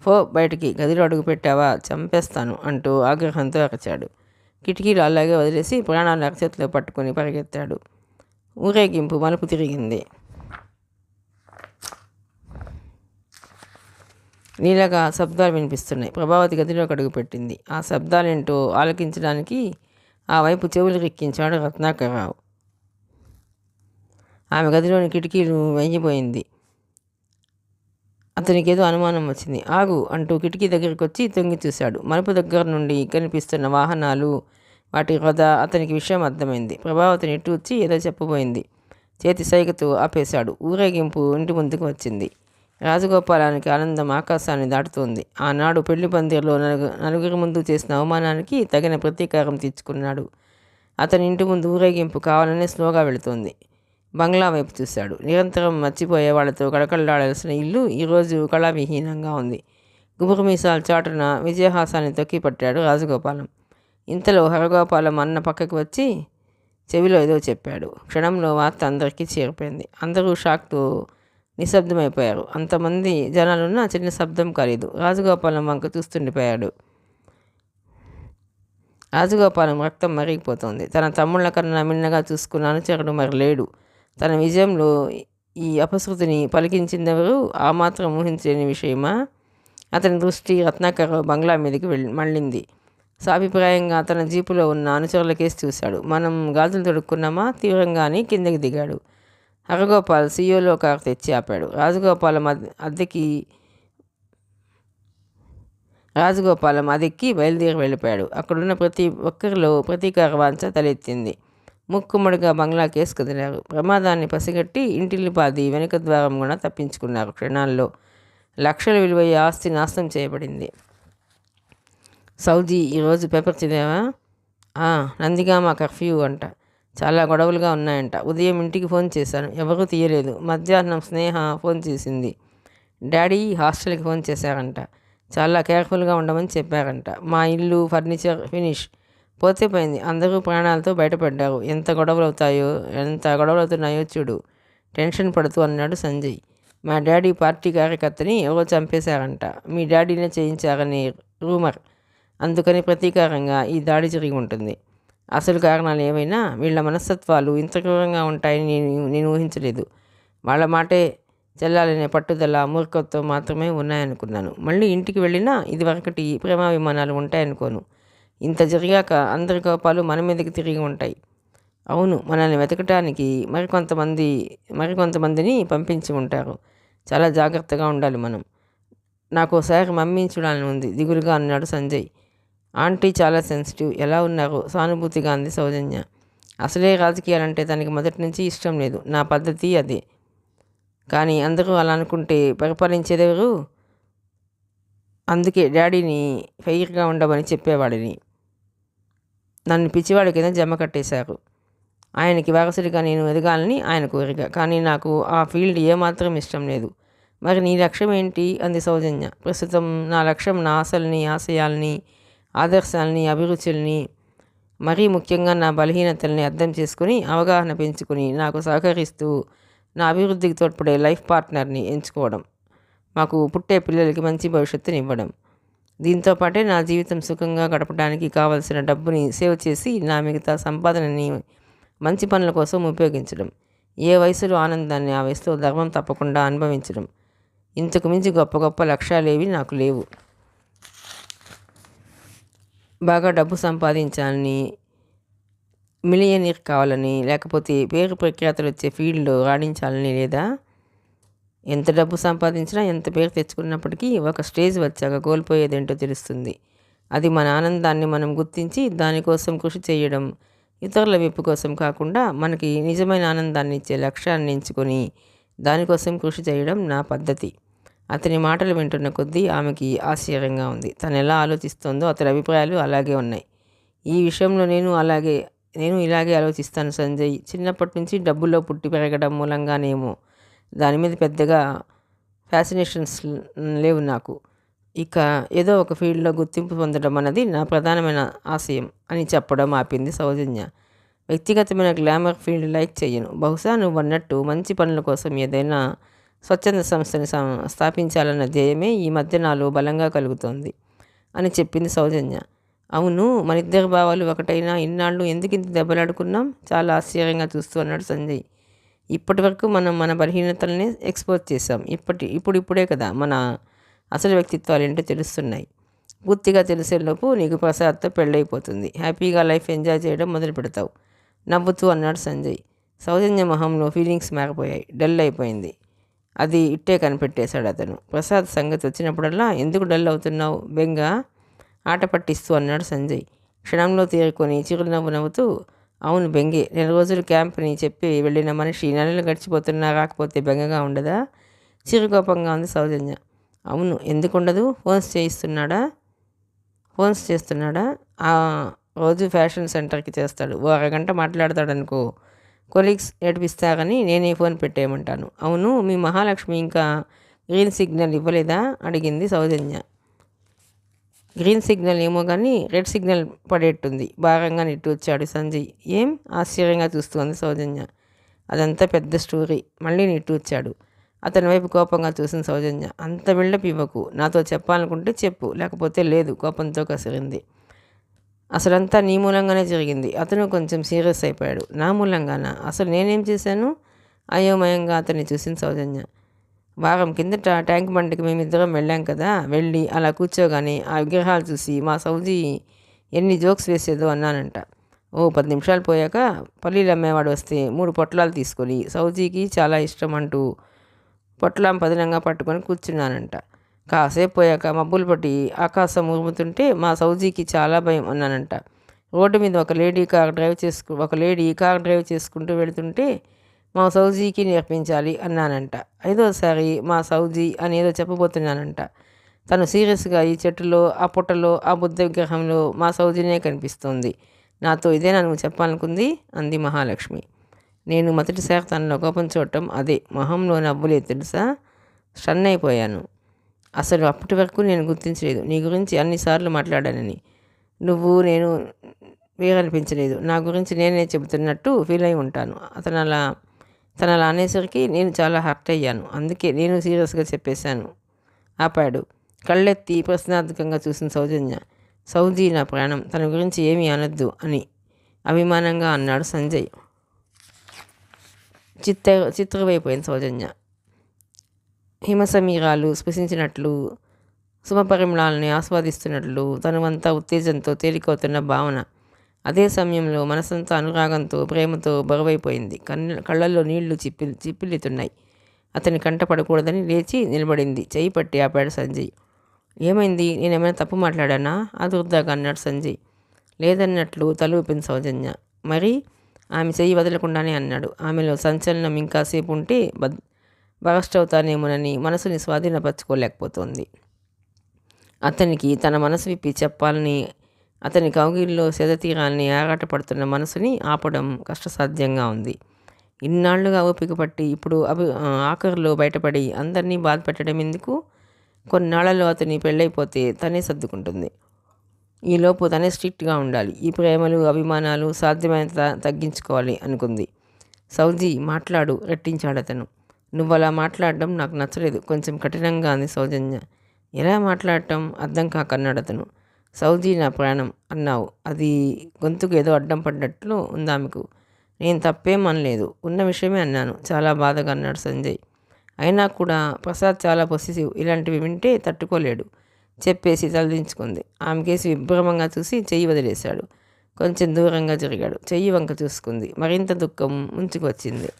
ఫో బయటికి, గదిలో అడుగు పెట్టావా చంపేస్తాను అంటూ ఆగ్రహంతో అరచాడు. కిటికీలు అలాగే వదిలేసి ప్రాణాలు అరచేతిలో పట్టుకుని పరిగెత్తాడు. ఊరేగింపు మలుపు తిరిగింది. నీలగా శబ్దాలు వినిపిస్తున్నాయి. ప్రభావతి గదిలోకి అడుగుపెట్టింది. ఆ శబ్దాలేంటో ఆలకించడానికి ఆ వైపు చెవులు రెక్కించాడు రత్నాకరరావు. ఆమె గదిలోని కిటికీలు వెయ్యిపోయింది. అతనికి ఏదో అనుమానం వచ్చింది. ఆగు అంటూ కిటికీ దగ్గరికి వచ్చి తొంగి చూశాడు. మలుపు దగ్గర నుండి కనిపిస్తున్న వాహనాలు, వాటి వృధ అతనికి విషయం అర్థమైంది. ప్రభావతి నిట్టూర్చి ఏదో చెప్పబోయింది. చేతి సైగతో ఆపేశాడు. ఊరేగింపు ఇంటి ముందుకు వచ్చింది. రాజగోపాలానికి ఆనందం ఆకాశాన్ని దాటుతోంది. ఆనాడు పెళ్లి పందిరిలో నలుగురి ముందు చేసిన అవమానానికి తగిన ప్రతీకారం తీర్చుకున్నాడు. అతని ఇంటి ముందు ఊరేగింపు కావాలనే స్లోగా వెళుతోంది. బంగ్లా వైపు చూశాడు. నిరంతరం మర్చిపోయే వాళ్ళతో కడకళ్ళాడాల్సిన ఇల్లు ఈరోజు కళావిహీనంగా ఉంది. గుబురు మీసాలు చాటున విజయహాసాన్ని తొక్కిపట్టాడు రాజగోపాలం. ఇంతలో హరగోపాలం అన్న పక్కకి వచ్చి చెవిలో ఏదో చెప్పాడు. క్షణంలో వార్త అందరికీ చేరిపోయింది. అందరూ షాక్తో నిశ్శబ్దమైపోయారు. అంతమంది జనాలున్నా చిన్న శబ్దం కాలేదు. రాజగోపాలం వంక చూస్తుండిపోయాడు. రాజగోపాలం రక్తం మరిగిపోతోంది. తన తమ్ముళ్ళ కన్నా మిన్నగా చూసుకున్న అనుచరుడు మరి లేడు. తన విజయంలో ఈ అపశృతిని పలికించిందెవరు? ఆ మాత్రం ఊహించలేని విషయమా? అతని దృష్టి రత్నాకర్ బంగ్లా మీదకి మళ్ళింది. సాభిప్రాయంగా తన జీపులో ఉన్న అనుచరుల కేసు చూశాడు. మనం గాజులు తొడుక్కున్నామా? తీవ్రంగాని కిందకి దిగాడు. హరగోపాల్ సీయోలో కారు తెచ్చి ఆపాడు. రాజగోపాలం అదెక్కి బయలుదేరి వెళ్ళిపోయాడు. అక్కడున్న ప్రతి ఒక్కరిలో ప్రతీకార వాంఛ తలెత్తింది. ముక్కుమ్మడిగా బంగ్లా కేసు కదిలారు. ప్రమాదాన్ని పసిగట్టి ఇంటిల్లిపాది వెనుక ద్వారం కూడా తప్పించుకున్నారు. క్షణాల్లో లక్షల విలువయ్యే ఆస్తి నాశనం చేయబడింది. సౌజీ, ఈరోజు పేపర్ చదివావా? నందిగామ కర్ఫ్యూ అంట. చాలా గొడవలుగా ఉన్నాయంట. ఉదయం ఇంటికి ఫోన్ చేశాను, ఎవరూ తీయలేదు. మధ్యాహ్నం స్నేహ ఫోన్ చేసింది. డాడీ హాస్టల్కి ఫోన్ చేశారంట. చాలా కేర్ఫుల్గా ఉండమని చెప్పారంట. మా ఇల్లు ఫర్నిచర్ ఫినిష్. పోతే పోయింది, అందరూ ప్రాణాలతో బయటపడ్డారు. ఎంత గొడవలవుతున్నాయో చూడు, టెన్షన్ పడుతూ అన్నాడు సంజయ్. మా డాడీ పార్టీ కార్యకర్తని ఎవరో చంపేశారంట. మీ డాడీనే చేయించారని రూమర్. అందుకని ప్రతీకారంగా ఈ దాడి జరిగి ఉంటుంది. అసలు కారణాలు ఏమైనా వీళ్ళ మనస్తత్వాలు ఇంత క్రూరంగా ఉంటాయని నేను ఊహించలేదు. వాళ్ళ మాటే చెల్లాలనే పట్టుదల, మూర్ఖత్వం మాత్రమే ఉన్నాయనుకున్నాను. మళ్ళీ ఇంటికి వెళ్ళినా ఇదివరకటి ప్రేమాభిమానాలు ఉంటాయనుకోను. ఇంత జరిగాక అందరి కోపాలు మన మీదకి తిరిగి ఉంటాయి. అవును, మనల్ని వెతకటానికి మరికొంతమందిని పంపించి ఉంటారు. చాలా జాగ్రత్తగా ఉండాలి మనం. నాకు ఒకసారి మమ్మీని చూడాలని ఉంది, దిగులుగా అన్నాడు సంజయ్. ఆంటీ చాలా సెన్సిటివ్. ఎలా ఉన్నారు? సానుభూతిగా అంది సౌజన్య. అసలే రాజకీయాలంటే తనకి మొదటి నుంచి ఇష్టం లేదు. నా పద్ధతి అదే. కానీ అందరూ అలా అనుకుంటే పరిపాలించేదెవరు? అందుకే డాడీని ఫెయిర్గా ఉండమని చెప్పేవాడిని. నన్ను పిచ్చివాడి కింద జమ కట్టేశారు. ఆయనకి వారసుడిగా నేను ఎదగాలని ఆయన కోరిక. కానీ నాకు ఆ ఫీల్డ్ ఏమాత్రం ఇష్టం లేదు. మరి నీ లక్ష్యం ఏంటి? అంది సౌజన్య. ప్రస్తుతం నా లక్ష్యం నా ఆశల్ని, ఆశయాల్ని, ఆదర్శాలని, అభిరుచుల్ని, మరీ ముఖ్యంగా నా బలహీనతల్ని అర్థం చేసుకుని అవగాహన పెంచుకుని నాకు సహకరిస్తూ నా అభివృద్ధికి తోడ్పడే లైఫ్ పార్ట్నర్ని ఎంచుకోవడం, మాకు పుట్టే పిల్లలకి మంచి భవిష్యత్తుని ఇవ్వడం. దీంతో పాటే నా జీవితం సుఖంగా గడపడానికి కావలసిన డబ్బుని సేవ్ చేసి నా మిగతా సంపాదనని మంచి పనుల కోసం ఉపయోగించడం. ఏ వయసులో ఆనందాన్ని ఆ వయసులో ధర్మం తప్పకుండా అనుభవించడం. ఇంతకు మించి గొప్ప గొప్ప లక్ష్యాలేవి నాకు లేవు. బాగా డబ్బు సంపాదించాలని, మిలియనీర్ కావాలని, లేకపోతే పేరు ప్రఖ్యాతలు వచ్చే ఫీల్డ్లో రాణించాలని లేదా? ఎంత డబ్బు సంపాదించినా, ఎంత పేరు తెచ్చుకున్నప్పటికీ ఒక స్టేజ్ వచ్చాక కోల్పోయేదేంటో తెలుస్తుంది. అది మన ఆనందాన్ని మనం గుర్తించి దానికోసం కృషి చేయడం, ఇతరుల మెప్పు కోసం కాకుండా మనకి నిజమైన ఆనందాన్ని ఇచ్చే లక్ష్యాన్ని ఎంచుకొని దానికోసం కృషి చేయడం నా పద్ధతి. అతని మాటలు వింటున్న కొద్దీ ఆమెకి ఆశ్చర్యంగా ఉంది. తను ఎలా ఆలోచిస్తోందో అతని అభిప్రాయాలు అలాగే ఉన్నాయి. ఈ విషయంలో నేను ఇలాగే ఆలోచిస్తాను సంజయ్. చిన్నప్పటి నుంచి డబ్బులో పుట్టి పెరగడం మూలంగానేమో దాని మీద పెద్దగా ఫ్యాసినేషన్స్ లేవు నాకు. ఇక ఏదో ఒక ఫీల్డ్లో గుర్తింపు పొందడం అన్నది నా ప్రధానమైన ఆశయం అని చెప్పడం ఆపింది సౌజన్య. వ్యక్తిగతమైన గ్లామర్ ఫీల్డ్ లైక్ చెయ్యను. బహుశా నువ్వు అన్నట్టు మంచి పనుల కోసం ఏదైనా స్వచ్ఛంద సంస్థని స్థాపించాలన్న ధ్యేయమే ఈ మధ్య నాలో బలంగా కలుగుతోంది అని చెప్పింది సౌజన్య. అవును, మన ఇద్దరు భావాలు ఒకటైనా ఇన్నాళ్ళు ఎందుకు ఇంత దెబ్బలాడుకున్నాం? చాలా ఆశ్చర్యంగా చూస్తూ అన్నాడు సంజయ్. ఇప్పటి వరకు మనం మన బలహీనతల్ని ఎక్స్పోజ్ చేసాం. ఇప్పుడే కదా మన అసలు వ్యక్తిత్వాలు ఏంటో తెలుస్తున్నాయి. పూర్తిగా తెలిసేలోపు నీకు ప్రసాద్తో పెళ్ళైపోతుంది. హ్యాపీగా లైఫ్ ఎంజాయ్ చేయడం మొదలు పెడతావు నవ్వుతూ అన్నాడు సంజయ్. సౌజన్య మొహంలో ఫీలింగ్స్ మారిపోయాయి. డల్ అయిపోయింది. అది ఇట్టే కనిపెట్టేశాడు అతను. ప్రసాద్ సంగతి వచ్చినప్పుడల్లా ఎందుకు డల్ అవుతున్నావు, బెంగ ఆట పట్టిస్తూ అన్నాడు సంజయ్. క్షణంలో తేరుకొని చిరునవ్వు నవ్వుతూ, అవును బెంగే. 4 రోజులు క్యాంప్ని చెప్పి వెళ్ళిన మనిషి నెలలు గడిచిపోతున్నా రాకపోతే బెంగగా ఉండదా? చిరుకోపంగా ఉంది సౌజన్య. అవును, ఎందుకుండదు. ఫోన్స్ చేస్తున్నాడా? ఆ రోజు ఫ్యాషన్ సెంటర్కి చేస్తాడు. ఓ అరగంట మాట్లాడతాడనుకో. కొలీగ్స్ ఏడిపిస్తారని నేనే ఫోన్ పెట్టేయమంటాను. అవును, మీ మహాలక్ష్మి ఇంకా గ్రీన్ సిగ్నల్ ఇవ్వలేదా అడిగింది సౌజన్య. గ్రీన్ సిగ్నల్ ఏమో కానీ రెడ్ సిగ్నల్ పడేట్టుంది, భారంగా నిట్టూర్చాడు సంజయ్. ఏం? ఆశ్చర్యంగా చూస్తుంది సౌజన్య. అదంతా పెద్ద స్టోరీ, మళ్ళీ నిట్టూర్చాడు. అతని వైపు కోపంగా చూసిన సౌజన్య. అంత బిల్డప్ ఇవ్వకు. నాతో చెప్పాలనుకుంటే చెప్పు, లేకపోతే లేదు, కోపంతో కసిరింది. అసలంతా నీ మూలంగానే జరిగింది. అతను కొంచెం సీరియస్ అయిపోయాడు. నా మూలంగానా? అసలు నేనేం చేశాను? అయోమయంగా అతన్ని చూసిన సౌజన్య. వారం కిందట ట్యాంక్ బండికి మేమిద్దరం వెళ్ళాం కదా. వెళ్ళి అలా కూర్చోగానే ఆ విగ్రహాలు చూసి మా సౌజీ ఎన్ని జోక్స్ వేసేదో అన్నానంట. ఓ 10 నిమిషాలు పోయాక పల్లీలు అమ్మేవాడు వస్తే 3 పొట్లాలు తీసుకొని సౌజీకి చాలా ఇష్టం అంటూ పొట్లాం పదిలంగా పట్టుకొని కూర్చున్నానంట. కాసేపు పోయాక మబ్బులు పట్టి ఆకాశం ఉరుముతుంటే మా సౌజీకి చాలా భయం అన్నానంట. రోడ్డు మీద ఒక లేడీ కార్ డ్రైవ్ చేసుకుంటూ వెళుతుంటే మా సౌజీకి నేర్పించాలి అన్నానంట. 5వసారి మా సౌజీ అనేదో చెప్పబోతున్నానంట. తను సీరియస్గా ఈ చెట్టులో, ఆ పుట్టలో, ఆ బుద్ధ విగ్రహంలో మా సౌజీనే కనిపిస్తోంది. నాతో ఇదేనా నువ్వు చెప్పాలనుకుంది అంది మహాలక్ష్మి. నేను మొదటిసారి తనలో కోపం చూడటం అదే. మొహంలో నవ్వులే తెలుసా. స్టన్ అయిపోయాను. అసలు అప్పటి వరకు నేను గుర్తించలేదు నీ గురించి అన్నిసార్లు మాట్లాడానని. నేను వేరనిపించలేదు. నా గురించి నేనే చెబుతున్నట్టు ఫీల్ అయి ఉంటాను. తను అలా అనేసరికి నేను చాలా హర్ట్ అయ్యాను. అందుకే నేను సీరియస్గా చెప్పేశాను. ఆపాడు. కళ్ళెత్తి ప్రశ్నార్థకంగా చూసిన సౌజన్య. సౌజీ నా ప్రాణం, తన గురించి ఏమీ అనొద్దు అని అభిమానంగా అన్నాడు సంజయ్. చిత్రమైపోయింది సౌజన్య. హిమసమీరాలు స్పృశించినట్లు, శుభపరిమళాలని ఆస్వాదిస్తున్నట్లు తనువంతా ఉత్తేజంతో తేలికవుతున్న భావన. అదే సమయంలో మనసంతా అనురాగంతో, ప్రేమతో బరువైపోయింది. కళ్ళల్లో నీళ్లు చిప్పిల్లుతున్నాయి. అతని కంట పడకూడదని లేచి నిలబడింది. చెయ్యి పట్టి ఆపాడు సంజయ్. ఏమైంది? నేనేమైనా తప్పు మాట్లాడానా? ఆదుర్దాగా అన్నాడు సంజయ్. లేదన్నట్లు తల ఊపింది సౌజన్య. మరి? ఆమె చెయ్యి వదలకుండానే అన్నాడు. ఆమెలో సంచలనం ఇంకాసేపు ఉంటే బరస్ట్ అవుతానేమోనని మనసుని స్వాధీనపరచుకోలేకపోతోంది. అతనికి తన మనసు విప్పి చెప్పాలని, అతని కౌగిల్లో సెదతీరాలని ఆరాటపడుతున్న మనసుని ఆపడం కష్టసాధ్యంగా ఉంది. ఇన్నాళ్లుగా ఓపిక పట్టి ఇప్పుడు ఆఖరులో బయటపడి అందరినీ బాధ పెట్టడం ఎందుకు? కొన్నాళ్లలో అతని పెళ్ళైపోతే తనే సర్దుకుంటుంది. ఈలోపు తనే స్ట్రిక్ట్గా ఉండాలి. ఈ ప్రేమలు, అభిమానాలు సాధ్యమైనంత తగ్గించుకోవాలి అనుకుంది. సౌజీ మాట్లాడు, రెట్టించాడు అతను. నువ్వలా మాట్లాడడం నాకు నచ్చలేదు, కొంచెం కఠినంగా అంది సౌజన్య. ఎలా మాట్లాడటం? అర్థం కాకన్నాడు అతను. సౌజీ నా ప్రాణం అన్నావు. అది గొంతుకు ఏదో అడ్డం పడ్డట్లు ఉందామెకు. నేను తప్పేం అనలేదు, ఉన్న విషయమే అన్నాను. చాలా బాధగా అన్నాడు సంజయ్. అయినా కూడా ప్రసాద్ చాలా పొసెసివ్. ఇలాంటివి వింటే తట్టుకోలేడు. చెప్పేసి తలదించుకుంది. ఆమె కేసి విభ్రమంగా చూసి చెయ్యి వదిలేశాడు. కొంచెం దూరంగా జరిగాడు. చెయ్యి వంక చూసుకుంది. మరింత దుఃఖం ముంచుకొచ్చింది.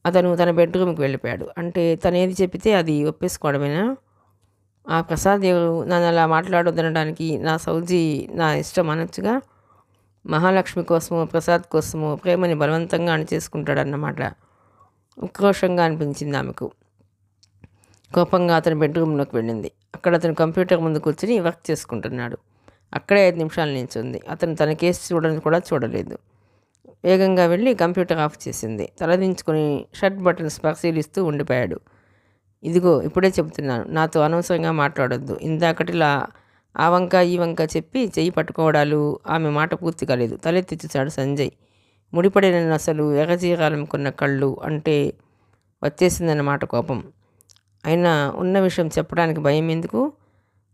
అతను తన బెడ్రూమ్కి వెళ్ళిపోయాడు. అంటే తనేది చెప్పితే అది ఒప్పేసుకోవడమేనా? ఆ ప్రసాద్ ఎవరు? నన్ను అలా మాట్లాడొద్దనడానికి? నా సౌజీ నా ఇష్టం అనొచ్చుగా. మహాలక్ష్మి కోసమో ప్రసాద్ కోసమో ప్రేమని బలవంతంగా అణిచేసుకుంటాడన్నమాట. ఉక్రోషంగా అనిపించింది ఆమెకు. కోపంగా అతని బెడ్రూమ్లోకి వెళ్ళింది. అక్కడ అతను కంప్యూటర్ ముందు కూర్చుని వర్క్ చేసుకుంటున్నాడు. అక్కడే 5 నిమిషాలు నిల్చుంది. అతను తన కేసు చూడని కూడా చూడలేదు. వేగంగా వెళ్ళి కంప్యూటర్ ఆఫ్ చేసింది. తలదించుకొని షర్ట్ బటన్స్ పరిశీలిస్తూ ఉండిపోయాడు. ఇదిగో ఇప్పుడే చెబుతున్నాను, నాతో అనవసరంగా మాట్లాడొద్దు. ఇందాకటిలా ఆ వంక ఈ వంక చెప్పి చెయ్యి పట్టుకోవడాలు. ఆమె మాట పూర్తి కాలేదు. తలెత్తి చూశాడు సంజయ్. ముడిపడిన అసలు ఎగజీరాలనుకున్న కళ్ళు అంటే వచ్చేసిందన్నమాట కోపం. అయినా ఉన్న విషయం చెప్పడానికి భయం ఎందుకు?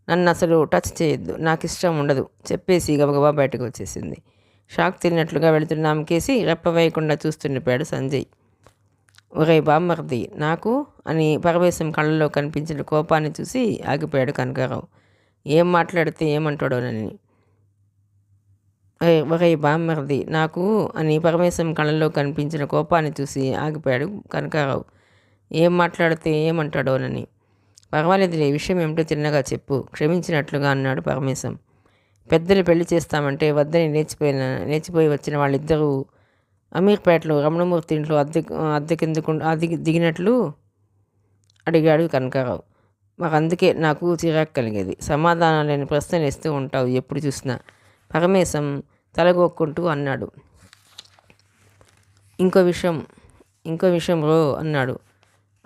నన్ను అసలు టచ్ చేయొద్దు, నాకు ఇష్టం ఉండదు చెప్పేసి గబగబా బయటకు వచ్చేసింది. షాక్ తిన్నట్లుగా వెళుతున్న ఆమెకేసి రెప్ప వేయకుండా చూస్తుండిపోయాడు సంజయ్. ఒరే బామ్మర్ది, నాకు అని పరవేశం కళ్ళలో కనిపించిన కోపాన్ని చూసి ఆగిపోయాడు కనకారావు. ఏం మాట్లాడితే ఏమంటాడోనని. ఒరే బామ్మర్ది నాకు అని పరమేశం కళ్ళలో కనిపించిన కోపాన్ని చూసి ఆగిపోయాడు కనకారావు. ఏం మాట్లాడితే ఏమంటాడోనని. పర్వాలేదులే, విషయం ఏమిటో చిన్నగా చెప్పు, క్షమించినట్లుగా అన్నాడు పరమేశం. పెద్దలు పెళ్లి చేస్తామంటే వద్దని లేచిపోయి వచ్చిన వాళ్ళిద్దరూ అమీర్పేటలో రమణమూర్తి ఇంట్లో అద్దె దిగినట్లు అడిగాడు కనకారావు. మరి అందుకే నాకు చిరాకు కలిగేది. సమాధానం లేని ప్రశ్నలు వేస్తూ ఉంటావు ఎప్పుడు చూసినా, పరమేశం తలగొక్కుంటూ అన్నాడు. ఇంకో విషయం రో అన్నాడు.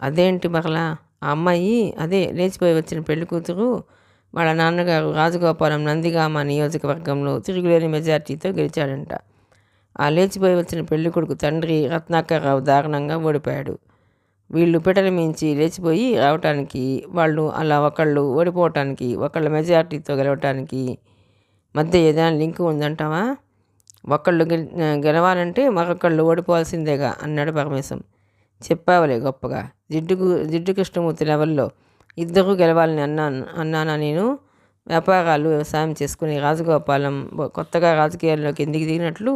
అదేంటి మరలా? ఆ అమ్మాయి అదే లేచిపోయి వచ్చిన పెళ్లి కూతురు వాళ్ళ నాన్నగారు రాజగోపాలం నందిగామ నియోజకవర్గంలో తిరుగులేని మెజార్టీతో గెలిచాడంట. ఆ లేచిపోయి వచ్చిన పెళ్లి కొడుకు తండ్రి రత్నాకర్రావు దారుణంగా ఓడిపోయాడు. వీళ్ళు పిటల మించి లేచిపోయి రావటానికి, వాళ్ళు అలా ఒకళ్ళు ఓడిపోవటానికి, ఒకళ్ళ మెజార్టీతో గెలవటానికి మధ్య ఏదైనా లింక్ ఉందంటావా? ఒకళ్ళు గెలవాలంటే మరొకళ్ళు ఓడిపోవాల్సిందేగా అన్నాడు పరమేశం. చెప్పావులే గొప్పగా. జిడ్డు కృష్ణమూర్తి లెవెల్లో ఇద్దరూ గెలవాలని అన్నానా నేను? వ్యాపారాలు వ్యవసాయం చేసుకుని రాజగోపాలం కొత్తగా రాజకీయాల్లోకి ఎందుకు దిగినట్లు?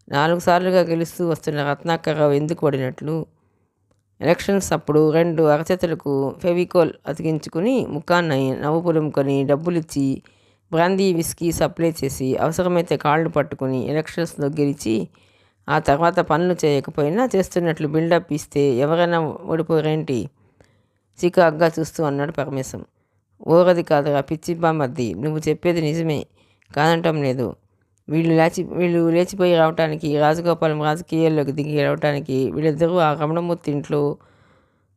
4 సార్లుగా గెలుస్తూ వస్తున్న రత్నాకర్రావు ఎందుకు ఓడినట్లు? ఎలక్షన్స్ అప్పుడు 2 అరచేతులకు ఫెవికోల్ అతికించుకుని ముఖాన్ని నవ్వు పులుముకొని డబ్బులిచ్చి బ్రాందీ విస్కీ సప్లై చేసి అవసరమైతే కాళ్ళు పట్టుకుని ఎలక్షన్స్లో గెలిచి ఆ తర్వాత పనులు చేయకపోయినా చేస్తున్నట్లు బిల్డప్ ఇస్తే ఎవరైనా ఓడిపోరేంటి? చికాగ్గా చూస్తూ అన్నాడు పరమేశం. ఓరది కాదురా పిచ్చి బామ్మర్ది, నువ్వు చెప్పేది నిజమే కాదంటం లేదు. వీళ్ళు లేచిపోయి రావటానికి, రాజగోపాలం రాజకీయాల్లోకి దిగి రావటానికి, వీళ్ళిద్దరూ ఆ రమణమూర్తి ఇంట్లో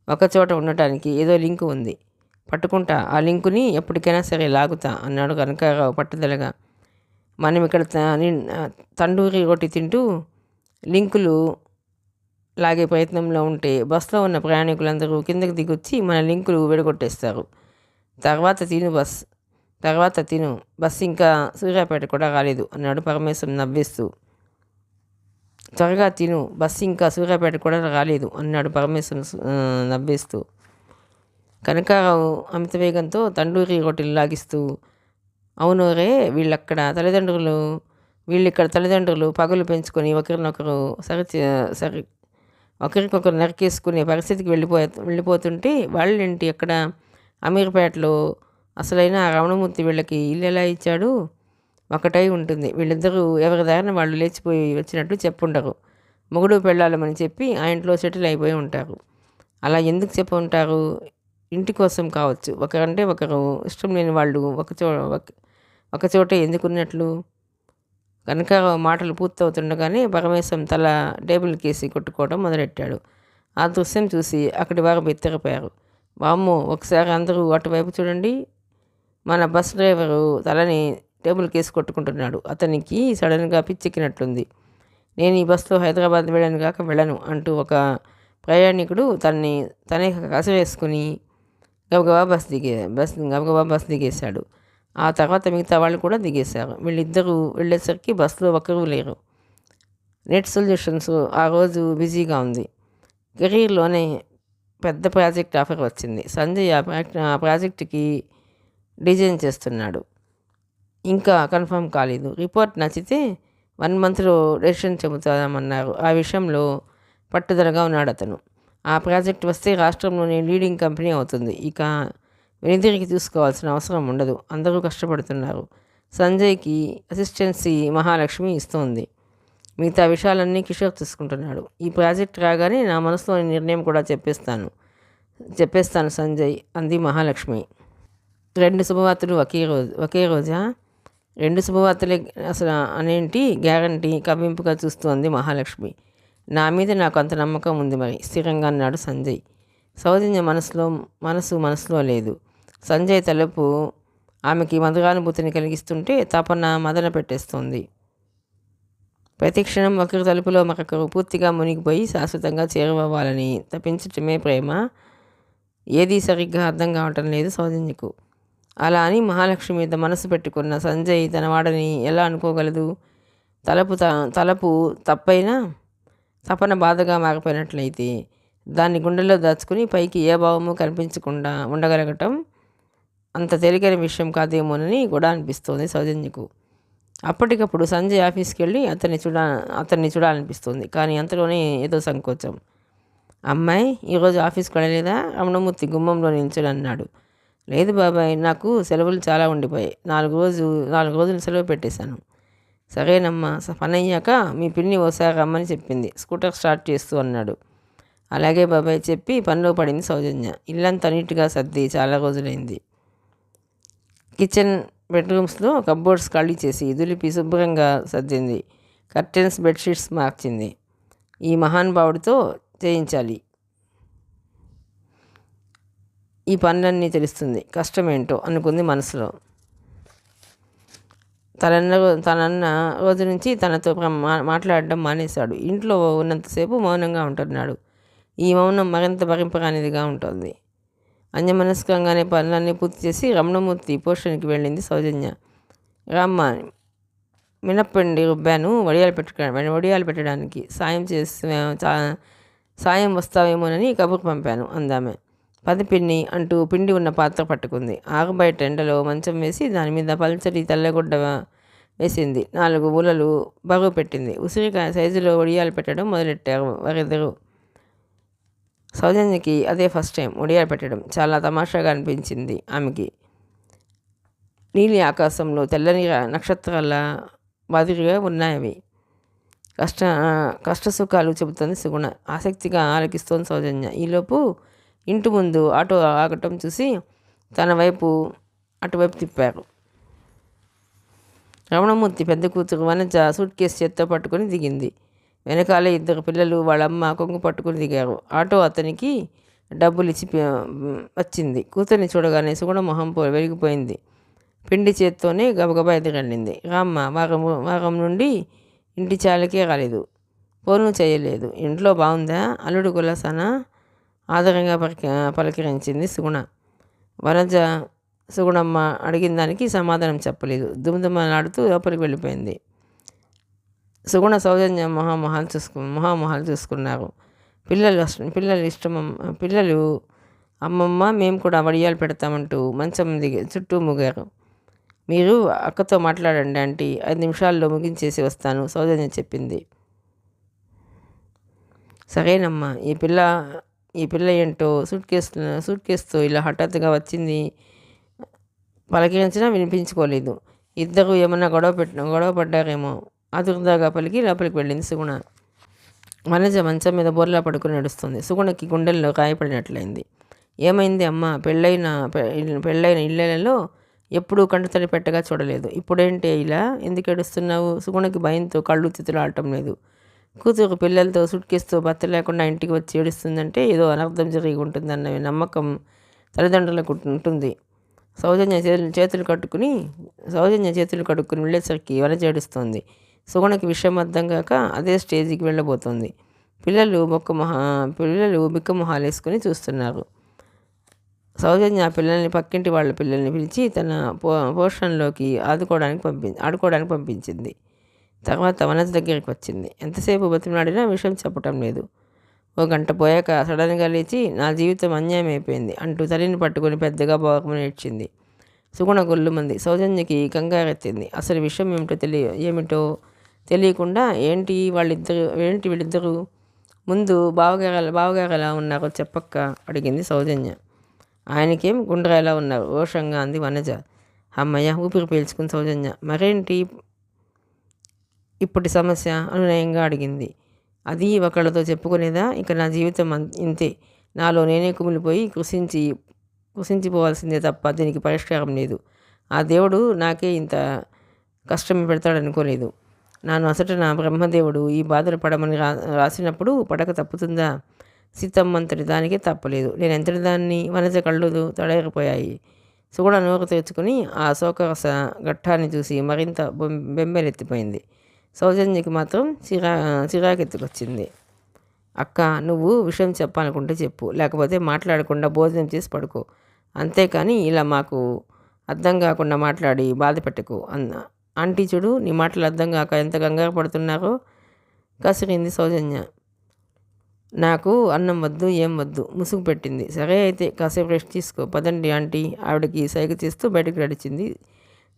ఒకచోట ఉండటానికి ఏదో లింకు ఉంది. పట్టుకుంటా, ఆ లింకుని ఎప్పటికైనా సరే లాగుతా అన్నాడు కనకారావు పట్టుదలగా. మనం ఇక్కడ తండూరి రోటి తింటూ లింకులు లాగే ప్రయత్నంలో ఉంటే బస్సులో ఉన్న ప్రయాణికులందరూ కిందకి దిగొచ్చి మన లింకులు విడగొట్టేస్తారు. తర్వాత తిను బస్సు ఇంకా సూర్యాపేట కూడా రాలేదు అన్నాడు పరమేశం నవ్వేస్తూ. త్వరగా తిను, బస్సు ఇంకా సూర్యాపేట కూడా రాలేదు అన్నాడు పరమేశం నవ్వేస్తూ. కనకారావు అమిత వేగంతో తండూరి రొట్టెలు లాగిస్తూ, అవునోరే, వీళ్ళిక్కడ తల్లిదండ్రులు పగులు పెంచుకొని ఒకరికొకరు నరికేసుకునే పరిస్థితికి వెళ్ళిపోతుంటే వాళ్ళేంటి అక్కడ అమీర్పేటలో అసలైన రమణమూర్తి వీళ్ళకి ఇల్లు ఎలా ఇచ్చాడు? ఒకటై ఉంటుంది. వీళ్ళిద్దరూ ఎవరి దారిన వాళ్ళు లేచిపోయి వచ్చినట్టు చెప్పుండరు. మొగుడు పెళ్ళాలమని చెప్పి ఆ ఇంట్లో సెటిల్ అయిపోయి ఉంటారు. అలా ఎందుకు చెప్పి ఉంటారు? ఇంటి కోసం కావచ్చు. ఒకరంటే ఒకరు ఇష్టం లేని వాళ్ళు ఒకచోటే ఎందుకున్నట్లు? కనకారావు మాటలు పూర్తవుతుండగానే పరమేశం తల టేబుల్ కేసి కొట్టుకోవడం మొదలెట్టాడు. ఆ దృశ్యం చూసి అక్కడి వారు బెత్తరపోయారు. వామ్మో, ఒకసారి అందరూ అటువైపు చూడండి. మన బస్ డ్రైవరు తలని టేబుల్ కేసి కొట్టుకుంటున్నాడు. అతనికి సడన్గా పిచ్చెక్కినట్లుంది. నేను ఈ బస్సులో హైదరాబాద్ వెళ్ళను అంటూ ఒక ప్రయాణికుడు తనే కసిరేసుకుని గబగబా బస్ దిగేశాడు. ఆ తర్వాత మిగతా వాళ్ళు కూడా దిగేశారు. వీళ్ళిద్దరూ వెళ్ళేసరికి బస్సులో ఒకరు లేరు. నెట్ సొల్యూషన్స్ ఆ రోజు బిజీగా ఉంది. కెరీర్లోనే పెద్ద ప్రాజెక్ట్ ఆఫర్ వచ్చింది. సంజయ్ ఆ ప్రాజెక్టుకి డిజైన్ చేస్తున్నాడు. ఇంకా కన్ఫర్మ్ కాలేదు. రిపోర్ట్ నచ్చితే 1 monthలో డెసిషన్ చెబుతామన్నారు. ఆ విషయంలో పట్టుదలగా ఉన్నాడు అతను. ఆ ప్రాజెక్ట్ వస్తే రాష్ట్రంలోనే లీడింగ్ కంపెనీ అవుతుంది. ఇక వెనుదిరిగి చూసుకోవాల్సిన అవసరం ఉండదు. అందరూ కష్టపడుతున్నారు. సంజయ్కి అసిస్టెన్సీ మహాలక్ష్మి ఇస్తోంది. మిగతా విషయాలన్నీ కిషోర్ చూసుకుంటున్నాడు. ఈ ప్రాజెక్ట్ రాగానే నా మనసులోని నిర్ణయం కూడా చెప్పేస్తాను సంజయ్ అంది మహాలక్ష్మి. 2 శుభవార్తలు ఒకే రోజా? 2 శుభవార్తలే అసలు అనేంటి గ్యారంటీ కవ్వింపుగా చూస్తోంది మహాలక్ష్మి. నా మీద నాకు అంత నమ్మకం ఉంది మరి, స్థిరంగా అన్నాడు సంజయ్. సౌజన్య మనసులో లేదు. సంజయ్ తలుపు ఆమెకి మధురానుభూతిని కలిగిస్తుంటే తపన మదన పెట్టేస్తోంది. ప్రతిక్షణం ఒకరి తలుపులో మరొకరు పూర్తిగా మునిగిపోయి శాశ్వతంగా చేరువవ్వాలని తప్పించటమే ప్రేమ. ఏదీ సరిగ్గా అర్థం కావటం లేదు సౌజన్యకు. అలా అని మహాలక్ష్మి మీద మనసు పెట్టుకున్న సంజయ్ తన వాడని ఎలా అనుకోగలదు? తలపు తపన బాధగా మారిపోయినట్లయితే దాన్ని గుండెల్లో దాచుకుని పైకి ఏ భావము కనిపించకుండా ఉండగలగటం అంత తేలికైన విషయం కాదేమోనని కూడా అనిపిస్తోంది సౌజన్యకు. అప్పటికప్పుడు సంజయ్ ఆఫీస్కి వెళ్ళి అతన్ని చూడాలనిపిస్తుంది. కానీ అంతలోనే ఏదో సంకోచం. అమ్మాయి ఈరోజు ఆఫీస్కి వెళ్ళలేదా? రమణమూర్తి గుమ్మంలో నిల్చొని అన్నాడు. లేదు బాబాయ్, నాకు సెలవులు చాలా ఉండిపోయాయి. 4 రోజులు సెలవు పెట్టేశాను. సరేనమ్మా, పని అయ్యాక మీ పిన్ని ఓసారి రమ్మని చెప్పింది స్కూటర్ స్టార్ట్ చేస్తూ అన్నాడు. అలాగే బాబాయ్ చెప్పి పనిలో పడింది సౌజన్య. ఇల్లంతా నీట్గా సర్ది చాలా రోజులైంది. కిచెన్ బెడ్రూమ్స్లో కబ్బోర్డ్స్ ఖాళీ చేసి దులిపి శుభ్రంగా సర్దింది. కర్టెన్స్ బెడ్షీట్స్ మార్చింది. ఈ మహానుభావుడితో చేయించాలి, ఈ పనులన్నీ తెలుస్తుంది, కష్టమేంటో అనుకుంది మనసులో. తనన్న రోజు నుంచి తనతో మాట్లాడడం మానేశాడు. ఇంట్లో ఉన్నంతసేపు మౌనంగా ఉంటున్నాడు. ఈ మౌనం మరింత భరింపరానిదిగా ఉంటుంది. అన్యమనస్కంగానే పనులన్నీ పూర్తి చేసి రమణమూర్తి పోషణకి వెళ్ళింది సౌజన్య. రామ్మ, మినప్పిండి రుబ్బాను వడియాలు పెట్టడానికి సాయం వస్తావేమోనని కబురు పంపాను అందామె. పిన్ని అంటూ పిండి ఉన్న పాత్ర పట్టుకుంది. ఆరుబయట ఎండలో మంచం వేసి దాని మీద పల్చటి తెల్లగుడ్డ వేసింది. 4 మూలలు బరువు పెట్టింది. ఉసిరికాయ సైజులో వడియాలు పెట్టడం మొదలెట్టారు వారిద్దరూ. సౌజన్యకి అదే ఫస్ట్ టైం వడియాలు పెట్టడం. చాలా తమాషాగా అనిపించింది ఆమెకి. నీలి ఆకాశంలో తెల్లని నక్షత్రాల మాదిరిగా ఉన్నాయవి. కష్ట సుఖాలు చెబుతుంది సుగుణ. ఆసక్తిగా ఆలకిస్తోంది సౌజన్య. ఈలోపు ఇంటి ముందు ఆటో ఆగటం చూసి తన వైపు అటువైపు తిప్పారు. రమణమూర్తి పెద్ద కూతురు వనజ సూట్ కేసు చేత్తో పట్టుకొని దిగింది. వెనకాలే 2 పిల్లలు వాళ్ళమ్మ కొంగు పట్టుకుని దిగారు. ఆటో అతనికి డబ్బులు ఇచ్చి వచ్చింది. కూతుర్ని చూడగానే సుగుణ మొహం వెలిగిపోయింది. పిండి చేత్తోనే గబగబా ఎదురెళ్ళింది. రామ్మ వారం నుండి ఇంటి చాలకే రాలేదు, ఫోను చేయలేదు. ఇంట్లో బాగుందా? అల్లుడు కులాసానా? ఆదరంగా పలకరించింది సుగుణ. వనజ సుగుణమ్మ అడిగిన దానికి సమాధానం చెప్పలేదు. దుమదుమలాడుతూ లోపలికి వెళ్ళిపోయింది. సుగుణ సౌజన్య మొహామొహాలు చూసుకున్నారు. పిల్లలు అమ్మమ్మ మేము కూడా వడియాలు పెడతామంటూ మంచం చుట్టూ మూగారు. మీరు అక్కతో మాట్లాడండి ఆంటీ, 5 నిమిషాల్లో ముగించేసి వస్తాను సౌజన్య చెప్పింది. సరేనమ్మా. ఈ పిల్ల ఏంటో సూట్ కేసుతో ఇలా హఠాత్తుగా వచ్చింది. పలకరించినా వినిపించుకోలేదు. ఇద్దరు ఏమన్నా గొడవ పడ్డారేమో ఆదుర్దాగా పలికి లోపలికి వెళ్ళింది సుగుణ. వనజ మంచం మీద బోర్లా పడుకుని నడుస్తుంది. సుగుణకి గుండెల్లో గాయపడినట్లయింది. ఏమైంది అమ్మ? పెళ్ళైన ఇళ్ళలో ఎప్పుడూ కంటుతడి పెట్టగా చూడలేదు. ఇప్పుడేంటి ఇలా? ఎందుకు ఏడుస్తున్నావు? సుగుణకి భయంతో కళ్ళు తితులాడటం లేదు. కూతురు పిల్లలతో సూట్ కేసుతో భర్త లేకుండా ఇంటికి వచ్చి ఏడుస్తుందంటే ఏదో అనర్థం జరిగి ఉంటుందన్న నమ్మకం తల్లిదండ్రులకు ఉంటుంది. సౌజన్య చేతులు కట్టుకుని వెళ్ళేసరికి వనజ ఏడుస్తోంది. సుగుణకి విషయం అర్థం కాక అదే స్టేజికి వెళ్ళబోతోంది. పిల్లలు బిక్కమొహాలు వేసుకుని చూస్తున్నారు. సౌజన్య పిల్లల్ని పక్కింటి వాళ్ళ పిల్లల్ని పిలిచి తన పోషణలోకి ఆడుకోవడానికి పంపించింది. తర్వాత వనజ దగ్గరికి వచ్చింది. ఎంతసేపు బతిమలాడినా విషయం చెప్పటం లేదు. 1 గంట పోయాక సడన్గా లేచి నా జీవితం అన్యాయం అయిపోయింది అంటూ తల్లిని పట్టుకుని పెద్దగా బోకమని ఏడ్చింది. సుగుణ గొల్లుమంది. సౌజన్యకి కంగారెత్తింది. అసలు విషయం ఏమిటో తెలియకుండా ఏంటి వీళ్ళిద్దరూ ముందు బావగారు ఎలా ఉన్నారో చెప్పక్క అడిగింది సౌజన్య. ఆయనకేం గుండ్ర ఎలా ఉన్నారు రోషంగా అంది వనజ. అమ్మయ్య ఊపిరి పీల్చుకుని సౌజన్య. మరేంటి ఇప్పటి సమస్య అనునయంగా అడిగింది. అది ఒకళ్ళతో చెప్పుకునేదా? ఇక నా జీవితం ఇంతే, నాలో నేనే కుమిలిపోయి కృషించిపోవాల్సిందే తప్ప దీనికి పరిష్కారం లేదు. ఆ దేవుడు నాకే ఇంత కష్టం పెడతాడనుకోలేదు. నా బ్రహ్మదేవుడు ఈ బాధలు పడమని రాసినప్పుడు పడక తప్పుతుందా? సీతమ్మంతటి దానికే తప్పలేదు. నేను ఎంతటి దాన్ని? వనజ కళ్ళు తడైపోయాయి. సుగుణ నోరు తెచ్చుకుని ఆ శోకరస ఘట్టాన్ని చూసి మరింత బెంబెలెత్తిపోయింది. సౌజన్యకి మాత్రం చిరాకెత్తుకొచ్చింది. అక్క, నువ్వు విషయం చెప్పాలనుకుంటే చెప్పు, లేకపోతే మాట్లాడకుండా భోజనం చేసి పడుకో. అంతేకాని ఇలా మాకు అర్థం కాకుండా మాట్లాడి బాధ పెట్టకు ఆంటీ. చూడు, నీ మాటలు అర్థం కాక ఎంత కంగారు పడుతున్నారో కసిరింది సౌజన్య. నాకు అన్నం వద్దు, ఏం వద్దు ముసుగు పెట్టింది. సరే అయితే కాసేపు రెస్ట్ తీసుకో, పదండి ఆంటీ ఆవిడకి సైగ చేస్తూ బయటకు నడిచింది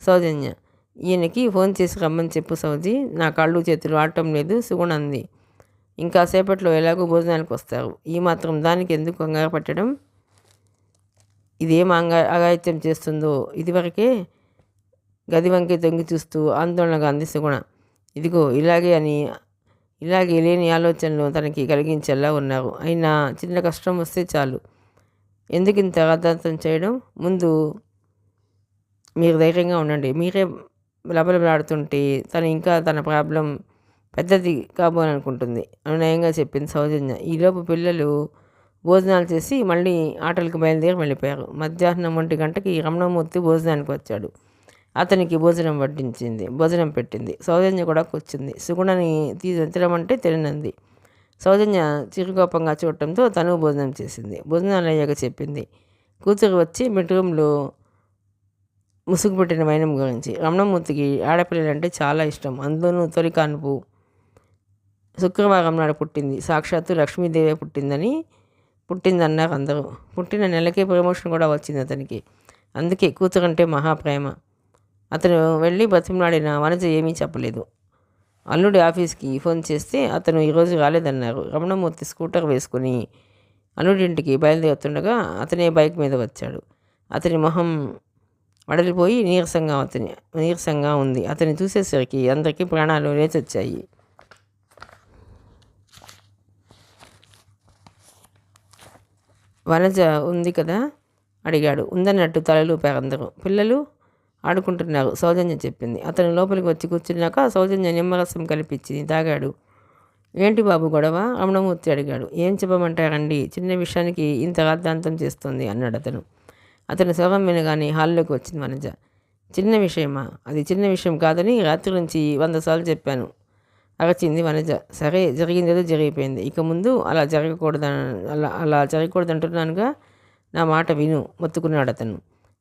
సౌజన్య. ఈయనకి ఫోన్ చేసి రమ్మని చెప్పు సౌజీ, నా కాళ్ళు చేతులు ఆడటం లేదు సుగుణ అంది. ఇంకా సేపట్లో ఎలాగో భోజనానికి వస్తారు, ఈ మాత్రం దానికి ఎందుకు కంగారు పట్టడం? ఇదేం అఘాయిత్యం చేస్తుందో. ఇదివరకే గది వంకి తొంగి చూస్తూ ఆందోళనగా అంది సుగుణ. ఇదిగో ఇలాగే లేని ఆలోచనలు తనకి కలిగించేలా ఉన్నారు. అయినా చిన్న కష్టం వస్తే చాలు ఎందుకింత రాద్ధాంతం చేయడం? ముందు మీరు ధైర్యంగా ఉండండి. మీరే లబలబలాడుతుంటే తను ఇంకా తన ప్రాబ్లం పెద్దది కాబోననుకుంటుంది అనునయంగా చెప్పింది సౌజన్య. ఈలోపు పిల్లలు భోజనాలు చేసి మళ్ళీ ఆటలకు బయలుదేరి వెళ్ళిపోయారు. మధ్యాహ్నం 1 గంటకి రమణమూర్తి భోజనానికి వచ్చాడు. అతనికి భోజనం పెట్టింది. సౌజన్య కూడా కూర్చుంది. సుగుణని తినమంటే తిననంది. సౌజన్య చిరుకోపంగా చూడటంతో తను భోజనం చేసింది. భోజనాలు అయ్యాక చెప్పింది కూతురు వచ్చి బెడ్రూమ్లో ముసుగు పెట్టిన వైనం గురించి. రమణమూర్తికి ఆడపిల్లలంటే చాలా ఇష్టం. అందులోనూ తొలి కాన్పు శుక్రవారం నాడు పుట్టింది. సాక్షాత్తు లక్ష్మీదేవే పుట్టిందన్నారు అందరూ. పుట్టిన నెలకే ప్రమోషన్ కూడా వచ్చింది అతనికి. అందుకే కూతురంటే మహాప్రేమ. అతను వెళ్ళి బతిమలాడిన వనజ ఏమీ చెప్పలేదు. అల్లుడి ఆఫీస్కి ఫోన్ చేస్తే అతను ఈరోజు రాలేదన్నారు. రమణమూర్తి స్కూటర్ వేసుకుని అల్లుడింటికి బయలుదేరుతుండగా అతనే బైక్ మీద వచ్చాడు. అతని మొహం వడలిపోయి నీరసంగా ఉంది. అతన్ని చూసేసరికి అందరికీ ప్రాణాలు లేచొచ్చాయి. వనజ ఉంది కదా అడిగాడు. ఉందన్నట్టు తలలూపారు అందరూ. పిల్లలు ఆడుకుంటున్నారు సౌజన్య చెప్పింది. అతను లోపలికి వచ్చి కూర్చున్నాక సౌజన్య నిమ్మరసం కల్పించి తాగాడు. ఏంటి బాబు గొడవ? రమణమూర్తి అడిగాడు. ఏం చెప్పమంటారండి, చిన్న విషయానికి ఇంత రాద్ధాంతం చేస్తుంది అన్నాడు అతను. అతని స్వరం వినగానే హాల్లోకి వచ్చింది వనజ. చిన్న విషయమా? అది చిన్న విషయం కాదని రాత్రి నుంచి 100 సార్లు చెప్పాను అరచింది వనజ. సరే, జరిగిందేదో జరిగిపోయింది. ఇక ముందు అలా జరగకూడదంటున్నానుగా, నా మాట విను మొత్తుకున్నాడు అతను.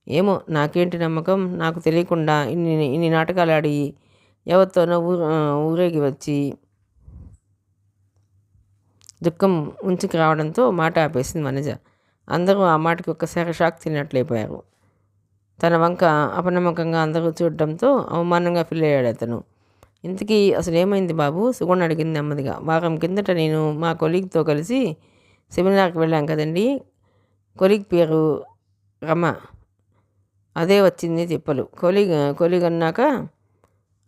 ఏమో, నాకేంటి నమ్మకం? నాకు తెలియకుండా ఇన్ని నాటకాలు ఆడి ఎవరితోనో ఊరేగి వచ్చి దుఃఖం ఉంచుకు రావడంతో మాట ఆపేసింది వనజ. అందరూ ఆ మాటకి ఒక్కసారి షాక్ తిన్నట్లయిపోయారు. తన వంక అపనమ్మకంగా అందరూ చూడటంతో అవమానంగా ఫీల్ అయ్యాడు అతను. ఇంతకీ అసలు ఏమైంది బాబు? సుగుణ అడిగింది నెమ్మదిగా. వారం కిందట నేను మా కొలీగ్తో కలిసి సెమినార్కి వెళ్ళాం కదండి. కొలీగ్ పేరు రమ. అదే వచ్చింది తిప్పలు. కొలీగ్ అన్నాక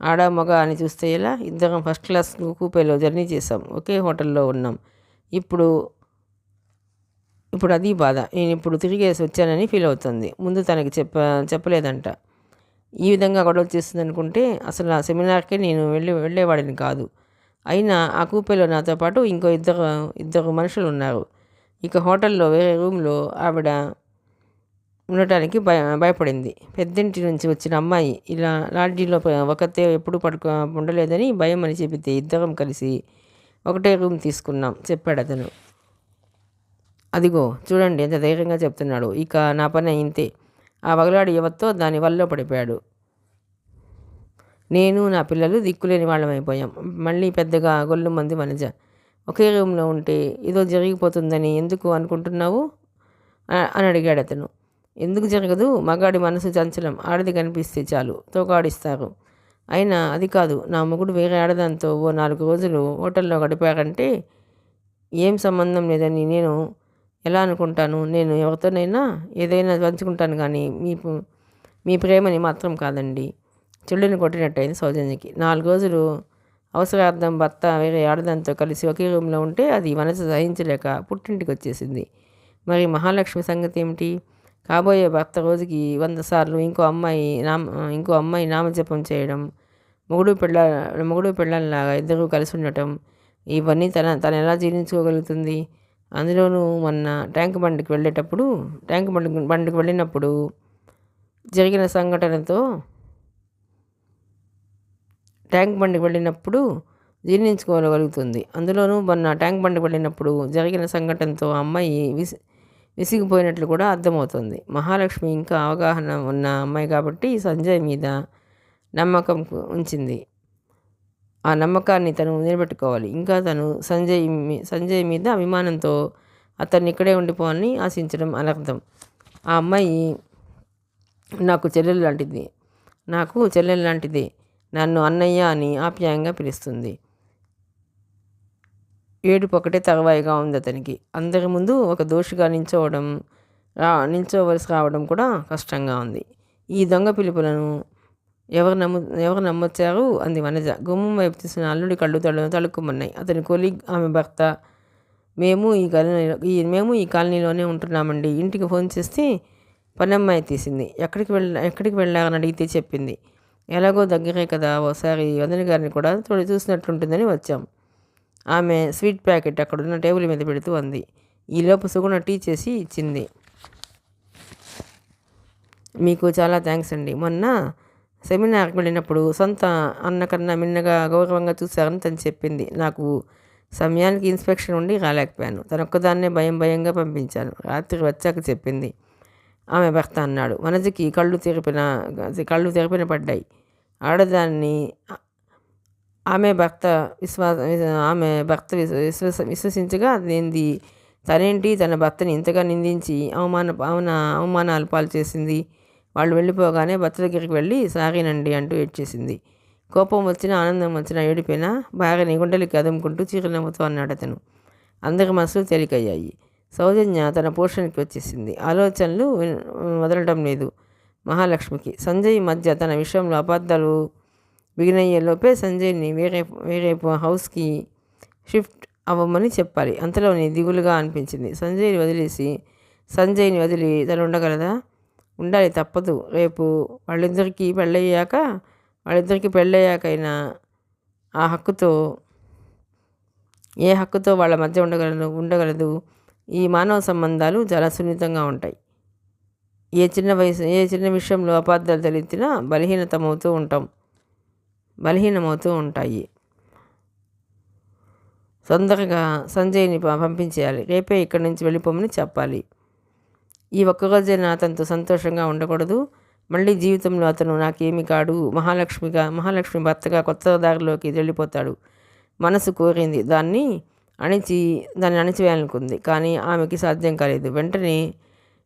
ఆడ మగ అని చూస్తే ఎలా? ఇద్దరం ఫస్ట్ క్లాస్ కూపేలో జర్నీ చేసాం, ఒకే హోటల్లో ఉన్నాం. ఇప్పుడు అది బాధ. నేను ఇప్పుడు తిరిగేసి వచ్చానని ఫీల్ అవుతుంది. ముందు తనకి చెప్పలేదంట. ఈ విధంగా గొడవ చేస్తుంది అనుకుంటే అసలు ఆ సెమినార్కే నేను వెళ్ళేవాడిని కాదు. అయినా ఆ కూపేలో నాతో పాటు ఇంకో ఇద్దరు మనుషులు ఉన్నారు. ఇక హోటల్లో వేరే రూమ్లో ఆవిడ ఉండటానికి భయపడింది. పెద్దింటి నుంచి వచ్చిన అమ్మాయి ఇలా లాడ్జీలో ఒకతే ఎప్పుడు ఉండలేదని భయం అని చెబితే ఇద్దరం కలిసి ఒకటే రూమ్ తీసుకున్నాం చెప్పాడు అతను. అదిగో చూడండి ఎంత ధైర్యంగా చెప్తున్నాడు. ఇక నా పని ఇంతే. ఆ వగలాడి యువతతో దాని వల్ల పడిపోయాడు. నేను నా పిల్లలు దిక్కులేని వాళ్ళం అయిపోయాం. మళ్ళీ పెద్దగా గొల్లు మంది వనజ. ఒకే రూమ్లో ఉంటే ఏదో జరిగిపోతుందని ఎందుకు అనుకుంటున్నావు అని అడిగాడు అతను. ఎందుకు జరగదు? మగాడి మనసు చంచలం. ఆడది కనిపిస్తే చాలు తోకాడిస్తారు. అయినా అది కాదు, నా మొగుడు వేరే ఆడదాంతో ఓ 4 రోజులు హోటల్లో గడిపారంటే ఏం సంబంధం లేదని నేను ఎలా అనుకుంటాను? నేను ఎవరితోనైనా ఏదైనా పంచుకుంటాను, కానీ మీ ప్రేమని మాత్రం కాదండి. చెల్లిని కొట్టినట్టయింది సౌజన్యకి. 4 రోజులు అవసరార్థం భర్త వేరే ఆడదాంతో కలిసి ఒకే రూమ్లో ఉంటే అది మనసు సహించలేక పుట్టింటికి వచ్చేసింది. మరి మహాలక్ష్మి సంగతి ఏమిటి? కాబోయే భర్త రోజుకి 100 సార్లు ఇంకో అమ్మాయి నామజపం చేయడం, మొగుడు పెళ్ళంలాగా ఇద్దరూ కలిసి ఉండటం, ఇవన్నీ తను ఎలా జీర్ణించుకోగలుగుతుంది? అందులోనూ మొన్న ట్యాంక్ బండికి వెళ్ళినప్పుడు జరిగిన సంఘటనతో ట్యాంక్ బండికి వెళ్ళినప్పుడు జీర్ణించుకోగలుగుతుంది. అందులోనూ మొన్న ట్యాంక్ బండికి వెళ్ళినప్పుడు జరిగిన సంఘటనతో అమ్మాయి విసిగిపోయినట్లు కూడా అర్థమవుతుంది. మహాలక్ష్మి ఇంకా అవగాహన ఉన్న అమ్మాయి కాబట్టి సంజయ్ మీద నమ్మకం ఉంచింది. ఆ నమ్మకాన్ని తను నిలబెట్టుకోవాలి. ఇంకా తను సంజయ్ మీద అభిమానంతో అతన్ని ఇక్కడే ఉండిపోవాలని ఆశించడం అనర్థం. ఆ అమ్మాయి నాకు చెల్లెలు లాంటిది. నాకు చెల్లెలు లాంటిదే. నన్ను అన్నయ్య అని ఆప్యాయంగా పిలుస్తుంది. ఏడుపు ఒకటే తరువాయిగా ఉంది అతనికి. అందరి ముందు ఒక దోషిగా నిల్చోవలసి రావడం కూడా కష్టంగా ఉంది. ఈ దొంగ పిలుపులను ఎవరు నమ్మొచ్చారు అంది వనజ. గుమ్మం వైపు తీసిన అల్లుడి కళ్ళు తళుక్కుమన్నాయి. అతని కొలీగ్, ఆమె భర్త, మేము ఈ కాలనీలోనే ఉంటున్నామండి. ఇంటికి ఫోన్ చేస్తే పనమ్మాయి తీసింది. ఎక్కడికి వెళ్ళారని అడిగితే చెప్పింది. ఎలాగో దగ్గరే కదా, ఓసారి వదిన గారిని కూడా చూసినట్లుంటుందని వచ్చాం. ఆమె స్వీట్ ప్యాకెట్ అక్కడున్న టేబుల్ మీద పెడుతూ అంది. ఈలోపు సుగుణ టీ చేసి ఇచ్చింది. మీకు చాలా థ్యాంక్స్ అండి. మొన్న సెమినార్కి వెళ్ళినప్పుడు సొంత అన్న కన్నా మిన్నగా గౌరవంగా చూశారని తను చెప్పింది. నాకు సమయానికి ఇన్స్పెక్షన్ ఉండి రాలేకపోయాను. తనొక్కదాన్నే భయంగా పంపించాను. రాత్రి వచ్చాక చెప్పింది ఆమె భర్త అన్నాడు. వనజకి కళ్ళు తెరిపిన పడ్డాయి. ఆడదాన్ని ఆమె భర్త విశ్వసించగా తనేంటి తన భర్తని ఇంతగా నిందించి అవమానాలు పాలు చేసింది. వాళ్ళు వెళ్ళిపోగానే భర్త దగ్గరికి వెళ్ళి సారీనండి అంటూ ఏడ్చేసింది. కోపం వచ్చినా ఆనందం వచ్చినా ఏడిపోయినా భార్యని గుండెలకి అదుముకుంటూ చిరునవ్వుతో అన్నాడు అతను. అందరి మనసులు తేలికయ్యాయి. సౌజన్య తన పోషణకి వచ్చేసింది. ఆలోచనలు వదలటం లేదు మహాలక్ష్మికి. సంజయ్ మధ్య తన విషయంలో అబద్ధాలు బిగినయ్యేలోపే సంజయ్ని వేరే హౌస్కి షిఫ్ట్ అవ్వమని చెప్పాలి. అంతలోనే దిగులుగా అనిపించింది. సంజయ్ని వదిలి తను ఉండగలదా? ఉండాలి, తప్పదు. రేపు వాళ్ళిద్దరికీ పెళ్ళయ్యాకైనా ఏ హక్కుతో వాళ్ళ మధ్య ఉండగలదు. ఈ మానవ సంబంధాలు చాలా సున్నితంగా ఉంటాయి. ఏ చిన్న విషయంలో అపార్థాలు తలెత్తినా బలహీనమవుతూ ఉంటాయి. తొందరగా సంజయ్ని పంపించేయాలి. రేపే ఇక్కడి నుంచి వెళ్ళిపోమని చెప్పాలి. ఈ ఒక్కరోజైనా అతనితో సంతోషంగా ఉండకూడదు. మళ్ళీ జీవితంలో అతను నాకేమీ కాడు. మహాలక్ష్మి భర్తగా కొత్త దారిలోకి వెళ్ళిపోతాడు. మనసు కోరింది. దాన్ని అణిచివేయాలనుకుంది. కానీ ఆమెకి సాధ్యం కాలేదు. వెంటనే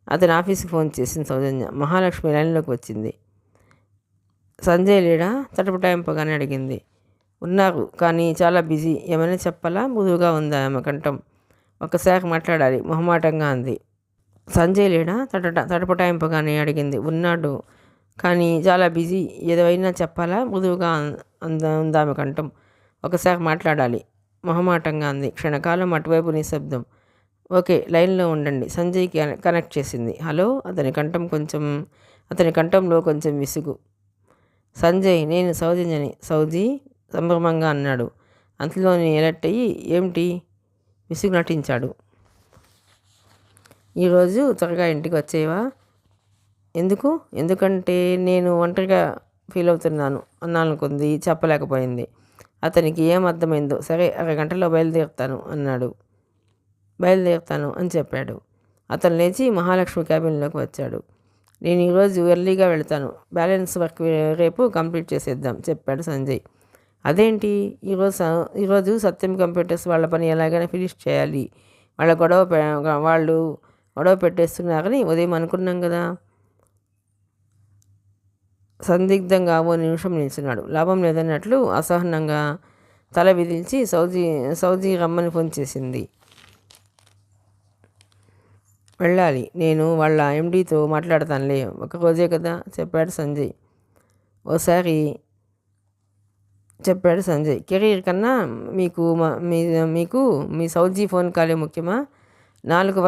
అతని ఆఫీస్కి ఫోన్ చేసింది సౌజన్య. మహాలక్ష్మి లైన్లోకి వచ్చింది. సంజయ్ లేడా? తటపటాయింపగానే అడిగింది. ఉన్నారు, కానీ చాలా బిజీ. ఏమైనా చెప్పాలా? మృదువుగా ఉంది ఆమె కంఠం. ఒక్కసారి మాట్లాడాలి మొహమాటంగా అంది. సంజయ్ లేడా? తటపటాయింపగానే అడిగింది. ఉన్నాడు, కానీ చాలా బిజీ. ఏదైనా చెప్పాలా? మృదువుగా ఉంది ఆమె కంఠం. ఒకసారి మాట్లాడాలి మొహమాటంగా అంది. క్షణకాలం అటువైపు నిశ్శబ్దం. ఓకే, లైన్లో ఉండండి. సంజయ్కి కనెక్ట్ చేసింది. హలో. అతని కంఠంలో కొంచెం విసుగు. సంజయ్, నేను సౌజన్యని. సౌజీ సంభ్రమంగా అన్నాడు. అంతలోనే ఎలర్ట్ అయ్యి ఏమిటి విసుగు నటించాడు. ఈరోజు త్వరగా ఇంటికి వచ్చేవా? ఎందుకంటే నేను ఒంటరిగా ఫీల్ అవుతున్నాను అన్నానుకుంది. చెప్పలేకపోయింది. అతనికి ఏం అర్థమైందో. సరే, అరగంటలో బయలుదేరుతాను అని చెప్పాడు. అతను లేచి మహాలక్ష్మి క్యాబిన్లోకి వచ్చాడు. నేను ఈరోజు ఎర్లీగా వెళ్తాను. బ్యాలెన్స్ వర్క్ రేపు కంప్లీట్ చేసేద్దాం చెప్పాడు సంజయ్. అదేంటి? ఈరోజు సత్యం కంప్యూటర్స్ వాళ్ళ పని ఎలాగైనా ఫినిష్ చేయాలి. వాళ్ళు గొడవ పెట్టేస్తున్నారని ఉదయం అనుకున్నాం కదా. సందిగ్ధంగా ఓ నిమిషం నిల్చున్నాడు. లాభం లేదన్నట్లు అసహనంగా తల విదిల్చి సౌజీ రమ్మని ఫోన్ చేసింది. వెళ్ళాలి, నేను వాళ్ళ ఎండీతో మాట్లాడతానులే. ఒకరోజే కదా చెప్పాడు సంజయ్. కెరీర్ కన్నా మీకు మీ సౌజీ ఫోన్ కాలే ముఖ్యమా? 4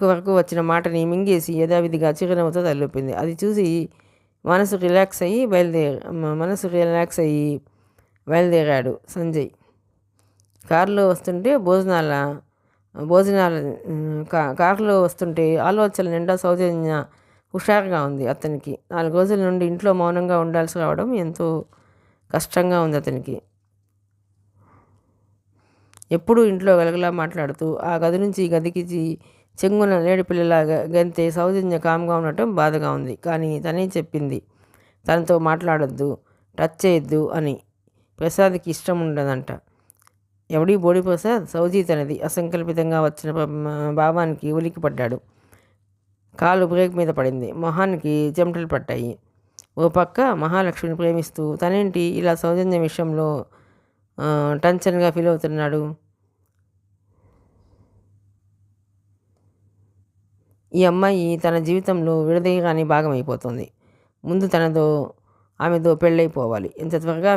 వరకు వచ్చిన మాటని మింగేసి యథావిధిగా చిరునవ్వుతో తలూపింది. అది చూసి మనసు రిలాక్స్ అయ్యి బయలుదేరాడు సంజయ్. కారులో వస్తుంటే ఆలోచనల నిండా సౌజన్య హుషారుగా ఉంది. అతనికి 4 రోజుల నుండి ఇంట్లో మౌనంగా ఉండాల్సి రావడం ఎంతో కష్టంగా ఉంది. అతనికి ఎప్పుడూ ఇంట్లో గలగలా మాట్లాడుతూ ఆ గది నుంచి ఈ గదికి చెంగున లేడి పిల్లలాగా గంతే సౌజన్య కామ్గా ఉండటం బాధగా ఉంది. కానీ తనే చెప్పింది తనతో మాట్లాడొద్దు, టచ్ చేయొద్దు అని. ప్రసాద్కి ఇష్టం ఉండదంట. ఎవడీ బోడి ప్రసాద్? సౌజీ తనది. అసంకల్పితంగా వచ్చిన భావానికి ఉలిక్కిపడ్డాడు. కాలు బ్రేక్ మీద పడింది. మొహానికి చెమటలు పట్టాయి. ఓ పక్క మహాలక్ష్మిని ప్రేమిస్తూ తనేంటి ఇలా సౌజన్య విషయంలో టెన్షన్గా ఫీల్ అవుతున్నాడు. ఈ అమ్మాయి తన జీవితంలో విడదీయగానే భాగమైపోతుంది. ముందు ఆమెతో పెళ్ళైపోవాలి, ఎంత త్వరగా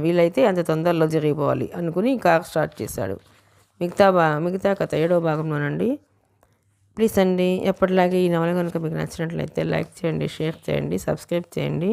వీలైతే అంత తొందరలో జరిగిపోవాలి అనుకుని కార్ స్టార్ట్ చేశాడు. మిగతా కథ 7వ భాగంలోనండి. ప్లీజ్ అండి, ఎప్పటిలాగే ఈ నవల కనుక మీకు నచ్చినట్లయితే లైక్ చేయండి, షేర్ చేయండి, సబ్స్క్రైబ్ చేయండి.